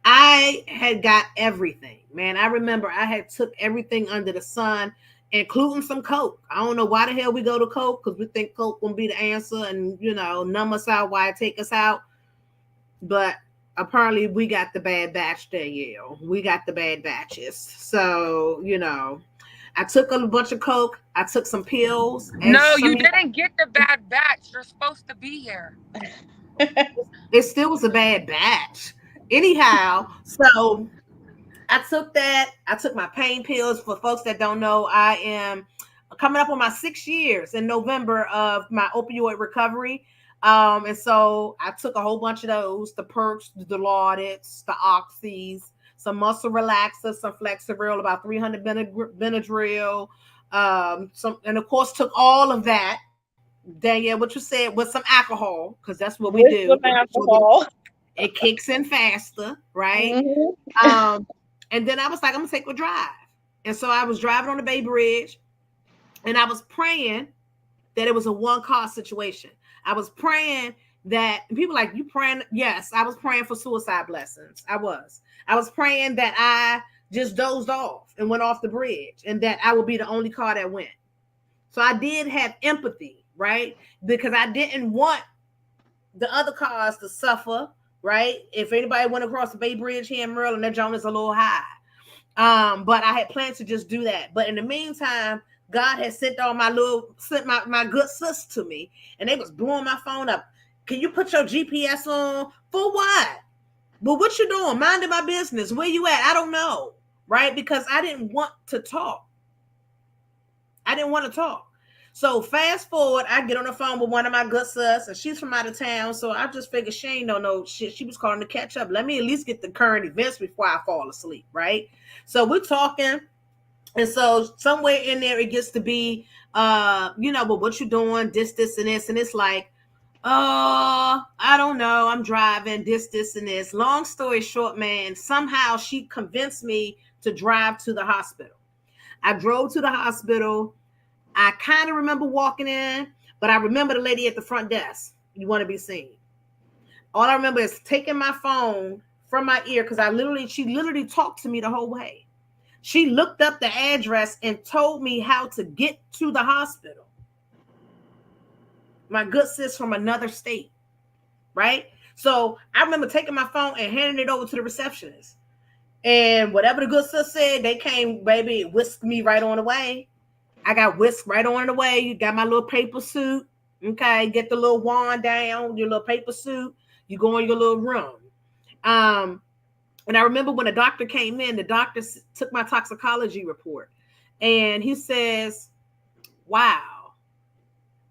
I had got everything, man. I remember I had took everything under the sun, including some coke. I don't know why the hell we go to coke, because we think coke won't be the answer and, you know, numb us out, why take us out. But apparently we got the bad batch there, yeah. We got the bad batches. So, you know, I took a bunch of coke. I took some pills. No, you didn't get the bad batch. You're supposed to be here. It still was a bad batch. Anyhow, so I took that. I took my pain pills. For folks that don't know, I am coming up on my 6 years in November of my opioid recovery. And so I took a whole bunch of those, the perks, the Dilaudits, the oxys, some muscle relaxers, some Flexeril, about 300 Benadryl, and of course took all of that, Danielle, what you said, with some alcohol, because that's what we do. Alcohol. It kicks in faster, right? Mm-hmm. And then I was like, I'm gonna take a drive. And so I was driving on the Bay Bridge, and I was praying that it was a one-car situation. I was praying that, and people like, you praying? Yes, I was praying for suicide blessings. I was praying that I just dozed off and went off the bridge, and that I would be the only car that went. So I did have empathy, right? Because I didn't want the other cars to suffer, right? If anybody went across the Bay Bridge here in Maryland, that joint is a little high. But I had planned to just do that. But in the meantime, God had sent my good sis to me, and they was blowing my phone up. Can you put your GPS on? For what? But what you doing? Minding my business. Where you at? I don't know, right? Because I didn't want to talk. So fast forward, I get on the phone with one of my good sis, and she's from out of town. So I just figured she ain't no shit. She was calling to catch up. Let me at least get the current events before I fall asleep, right? So we're talking. And so somewhere in there, it gets to be, but what you doing? This, and this. And it's like, I don't know. I'm driving this, and this. Long story short, man, somehow she convinced me to drive to the hospital. I drove to the hospital. I kind of remember walking in, but I remember the lady at the front desk. You want to be seen. All I remember is taking my phone from my ear because she literally talked to me the whole way. She looked up the address and told me how to get to the hospital. My good sis from another state, right? So I remember taking my phone and handing it over to the receptionist. And whatever the good sis said, they came, baby, whisked me right on the way. I got whisked right on the way. You got my little paper suit. Okay, get the little wand down, your little paper suit. You go in your little room. And I remember when the doctor came in, the doctor took my toxicology report. And he says, wow,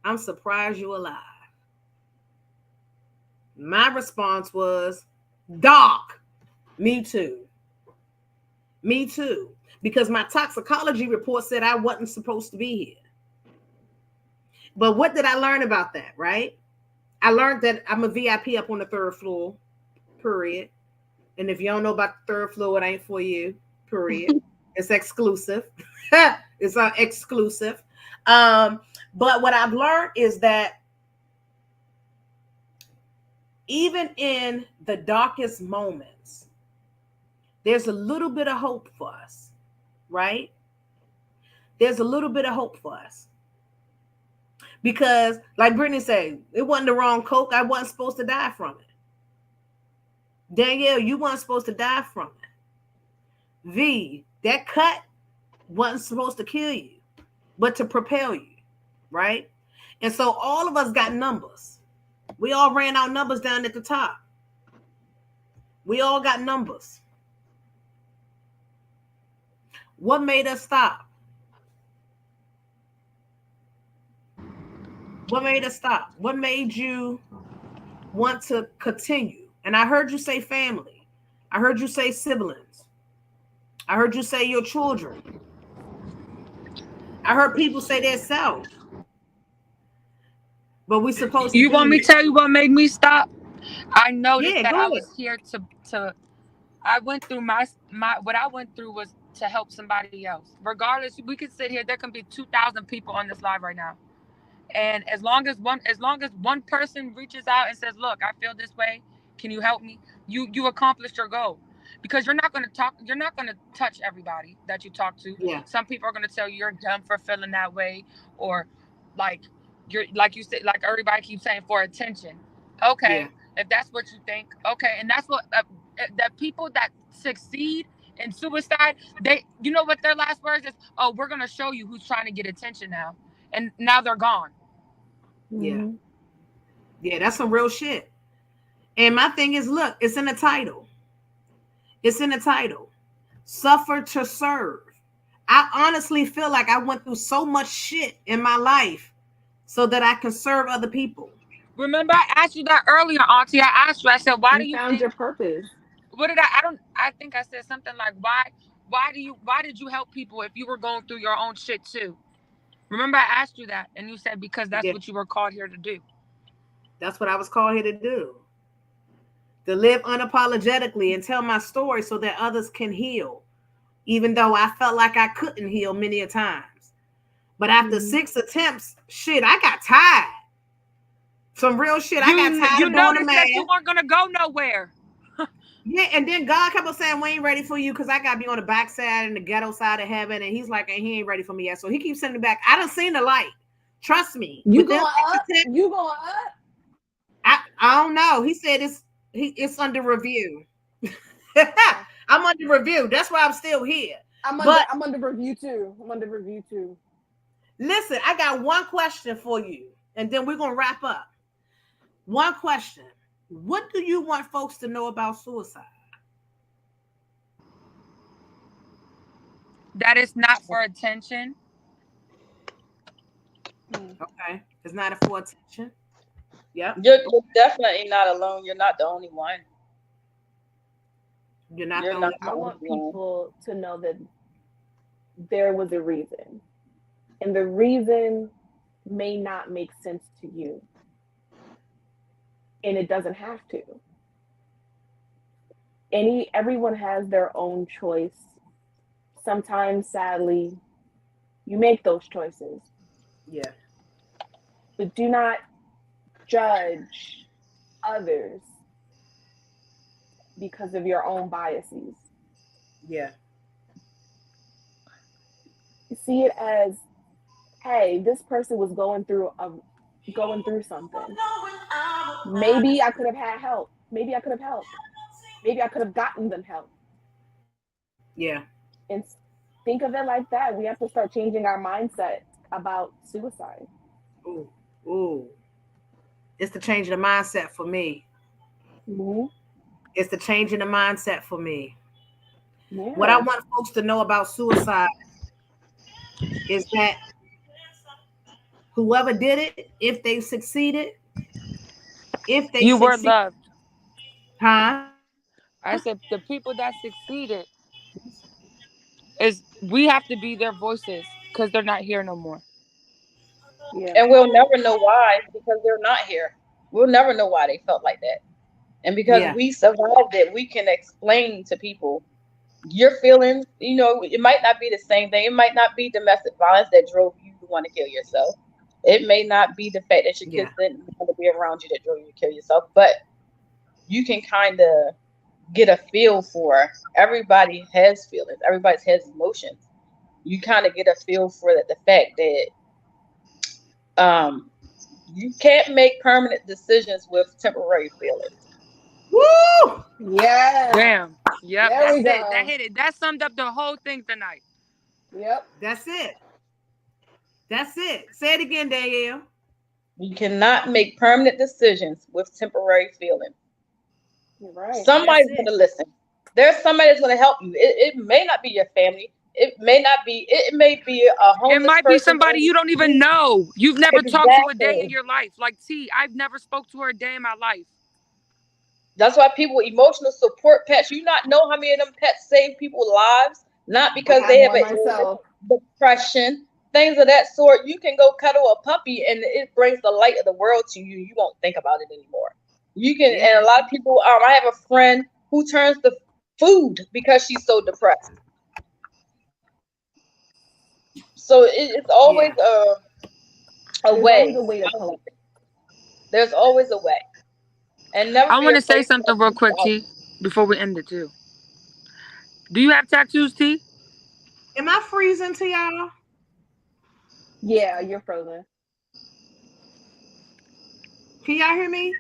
I'm surprised you're alive. My response was, Doc, me too. Me too. Because my toxicology report said I wasn't supposed to be here. But what did I learn about that, right? I learned that I'm a VIP up on the 3rd floor, period. And if you don't know about the 3rd floor, it ain't for you, period. It's exclusive. It's exclusive. But what I've learned is that even in the darkest moments, there's a little bit of hope for us, right? There's a little bit of hope for us. Because, like Brittany said, it wasn't the wrong coke. I wasn't supposed to die from it. Danielle, you weren't supposed to die from it. V, that cut wasn't supposed to kill you, but to propel you, right? And so all of us got numbers. We all ran our numbers down at the top. We all got numbers. What made us stop? What made us stop? What made you want to continue? And I heard you say family. I heard you say siblings. I heard you say your children. I heard people say their self. But we supposed to You want me to tell you what made me stop? I noticed that I was here to I went through my what I went through was to help somebody else. Regardless, we could sit here, there can be 2,000 people on this live right now. And as long as one person reaches out and says, look, I feel this way, can you help me? You accomplished your goal. Because you're not gonna touch everybody that you talk to. Yeah. Some people are gonna tell you you're dumb for feeling that way, or like you're like you said, like everybody keeps saying, for attention. Okay, yeah. If that's what you think, okay, and that's what that people that succeed in suicide, you know what their last words is? Oh, we're gonna show you who's trying to get attention now, and now they're gone. Yeah. Yeah, that's some real shit. And my thing is, look, it's in the title. It's in the title. Suffer to serve. I honestly feel like I went through so much shit in my life so that I can serve other people. Remember, I asked you that earlier, Auntie. I asked you, I said, why do you found your purpose? What did I think I said something like, why did you help people if you were going through your own shit too? Remember, I asked you that, and you said because that's what you were called here to do. That's what I was called here to do. To live unapologetically and tell my story so that others can heal, even though I felt like I couldn't heal many a times. But after 6 attempts, shit, I got tired. Some real shit. I got tired of doing the man. That you weren't gonna go nowhere. Yeah, and then God kept on saying, we ain't ready for you because I got to be on the backside and the ghetto side of heaven. And he's like, and he ain't ready for me yet. So he keeps sending me back. I done seen the light. Trust me. You going up? You going up? I don't know. He said it's under review. I'm under review. That's why I'm still here. I'm under review too. I'm under review too. Listen, I got one question for you, and then we're going to wrap up. One question. What do you want folks to know about suicide? That it's not for attention. Okay. It's not for attention. Yep. You're definitely not alone. You're not the only one. You're not the only one. I want people to know that there was a reason. And the reason may not make sense to you. And it doesn't have to. Everyone has their own choice. Sometimes, sadly, you make those choices. Yeah. But do not judge others because of your own biases. Yeah. See it as, hey, this person was going through something. Maybe I could have had help. Maybe I could have helped. Maybe I could have gotten them help. Yeah. And think of it like that. We have to start changing our mindset about suicide. Ooh. Ooh. It's the change in the mindset for me. Mm-hmm. It's the change in the mindset for me. Yeah. What I want folks to know about suicide is that whoever did it, if they succeeded, You were loved. huh? I said the people that succeeded is we have to be their voices because they're not here no more. Yeah. And we'll never know why because they're not here. We'll never know why they felt like that. And because Yeah. we survived it, we can explain to people your feelings. You know, it might not be the same thing. It might not be domestic violence that drove you to want to kill yourself. It may not be the fact that your Yeah. kids didn't want to be around you that drove you to kill yourself. But you can kind of get a feel for everybody has feelings. Everybody has emotions. You kind of get a feel for that. The fact that you can't make permanent decisions with temporary feelings. Woo! Yeah. Damn. Yep. There That's we it. go. That hit it. That summed up the whole thing tonight. Yep. That's it. That's it. Say it again, Danielle. You cannot make permanent decisions with temporary feelings. You're right. Somebody's That's going it. to listen. There's somebody that's going to help you. It may not be your family. It may not be. It may be a It homeless might be person somebody on the you don't even street. know. You've never talked to a day in Exactly. your life. Like T, I've never spoke to her a day in my life. That's why people emotional support pets. You not know how many of them pets save people's lives, not I because have they have one an myself. illness, depression, things of that sort. You can go cuddle a puppy, and it brings the light of the world to you. You won't think about it anymore. You can, Yeah. and a lot of people. I have a friend who turns to food because she's so depressed. So it's always Yeah. a There's always way. a way to cope. There's always a way, and never I be want to say afraid to something real reach quick, out. T, before we end it too. Do you have tattoos, T? Am I freezing to y'all? Yeah, you're frozen. Can y'all hear me?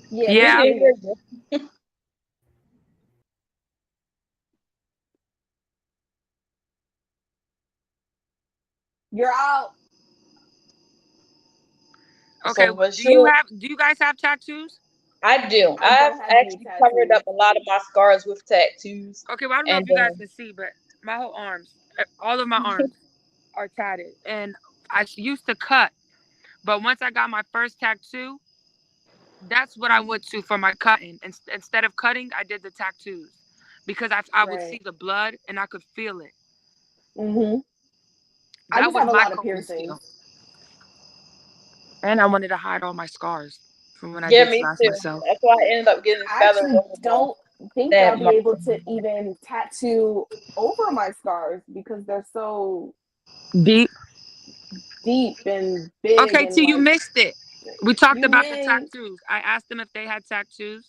Yeah, we We Yeah. can can hear hear you. you. You're out. Okay. So for Do you sure. have? Do you guys have tattoos? I do. I I've don't have any actually covered tattoos. up a lot of my scars with tattoos. Okay. Well, I don't know And if you guys can see, but my whole arms, all of my arms, are tatted, and I used to cut, but once I got my first tattoo, that's what I went to for my cutting. Instead of cutting, I did the tattoos because I would see Right. the blood and I could feel it. Mm-hmm. I That just was have a my lot of coping piercings. skill. And I wanted to hide all my scars from when I yeah, did me slash too. myself. That's why I ended up getting I feathers actually over my don't think stab I'll be mark. able to even tattoo over my scars because they're so Deep. deep and big Okay, and T, you like missed it. We talked you about the may. tattoos. I asked them if they had tattoos.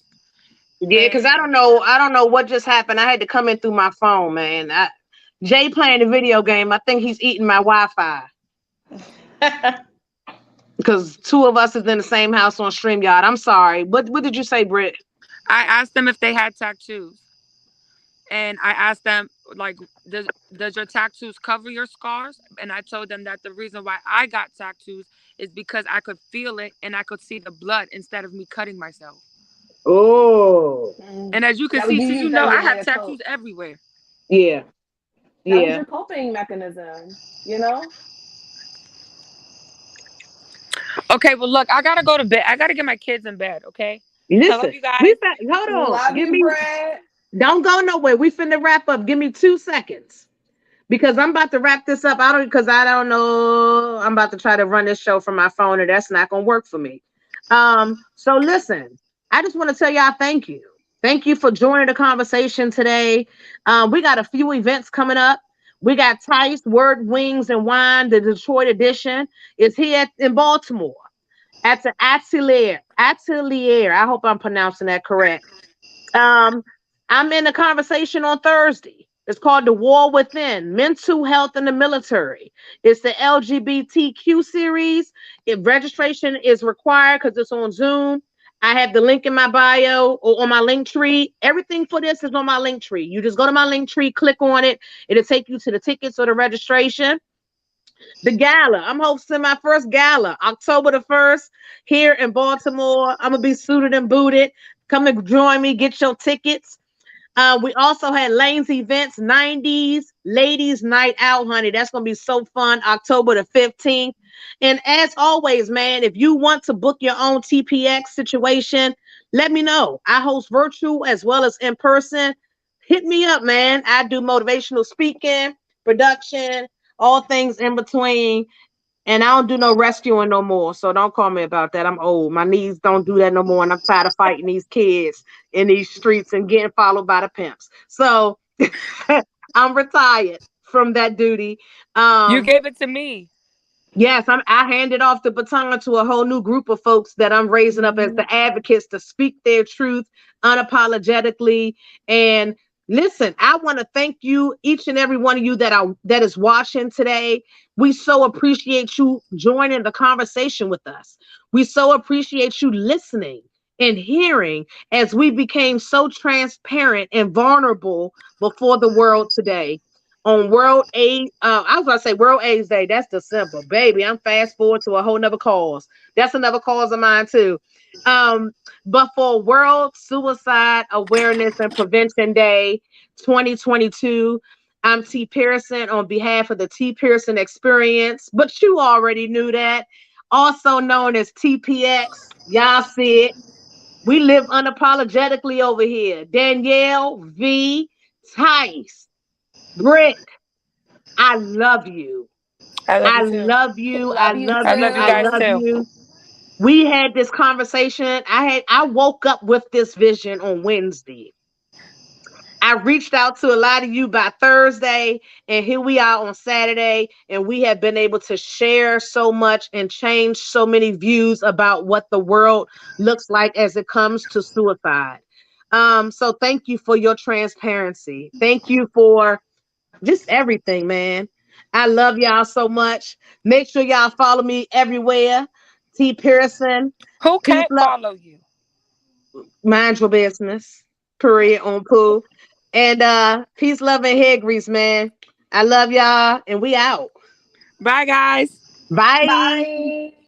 Yeah, because I And don't know. I don't know what just happened. I had to come in through my phone, man. Jay playing the video game. I think he's eating my Wi-Fi because two of us is in the same house on StreamYard. I'm sorry. What did you say, Britt? I asked them if they had tattoos. And I asked them, like, does your tattoos cover your scars? And I told them that the reason why I got tattoos is because I could feel it and I could see the blood instead of me cutting myself. Oh, And as you can That was see, you T, you use that know, as I a way have to tattoos cope. everywhere. yeah, That was yeah. your coping mechanism, you know? Okay, well, look, I gotta go to bed. I gotta get my kids in bed. Okay. I love Listen, you guys. hold on. Love Give you, me. Brad. Don't go nowhere. We finna wrap up. Give me 2 seconds because I'm about to wrap this up. I don't know. I'm about to try to run this show from my phone, and that's not gonna work for me. So listen, I just want to tell y'all thank you. Thank you for joining the conversation today. We got a few events coming up. We got Tice, Word, Wings, and Wine. The Detroit edition is here in Baltimore at the Atelier. Atelier. I hope I'm pronouncing that correct. Um, I'm in a conversation on Thursday. It's called The War Within, Mental Health in the Military. It's the LGBTQ series. If registration is required because it's on Zoom, I have the link in my bio or on my link tree. Everything for this is on my link tree. You just go to my link tree, click on it. It'll take you to the tickets or the registration. The gala. I'm hosting my first gala, October the 1st, here in Baltimore. I'm going to be suited and booted. Come and join me. Get your tickets. We also had Lane's Events 90s Ladies Night Out, honey. That's going to be so fun, October the 15th. And as always, man, if you want to book your own TPX situation, let me know. I host virtual as well as in person. Hit me up, man. I do motivational speaking, production, all things in between. And I don't do no rescuing no more. So don't call me about that. I'm old. My knees don't do that no more. And I'm tired of fighting these kids in these streets and getting followed by the pimps. So I'm retired from that duty. You gave it to me. Yes, I handed off the baton to a whole new group of folks that I'm raising up as the advocates to speak their truth unapologetically. And listen, I want to thank you, each and every one of you that is watching today. We so appreciate you joining the conversation with us. We so appreciate you listening and hearing as we became so transparent and vulnerable before the world today. On World AIDS, I was going to say World AIDS Day. That's December, baby. I'm fast forward to a whole nother cause. That's another cause of mine too. But for World Suicide Awareness and Prevention Day 2022, I'm T. Pearson on behalf of the T. Pearson Experience. But you already knew that. Also known as TPX. Y'all see it. We live unapologetically over here. Danielle, V, Tice, Brick, I love you. I love I you too. love you. I Love you love I you. love you I guys too. love too. you. We had this conversation. I woke up with this vision on Wednesday. I reached out to a lot of you by Thursday, and here we are on Saturday, and we have been able to share so much and change so many views about what the world looks like as it comes to suicide. So thank you for your transparency. Thank you for just everything, man. I love y'all so much. Make sure y'all follow me everywhere. T. Pearson. Who Peace, can't love. follow you? Mind your business. Period on pool. And peace, love, and hair grease, man. I love y'all, and we out. Bye, guys. Bye. Bye.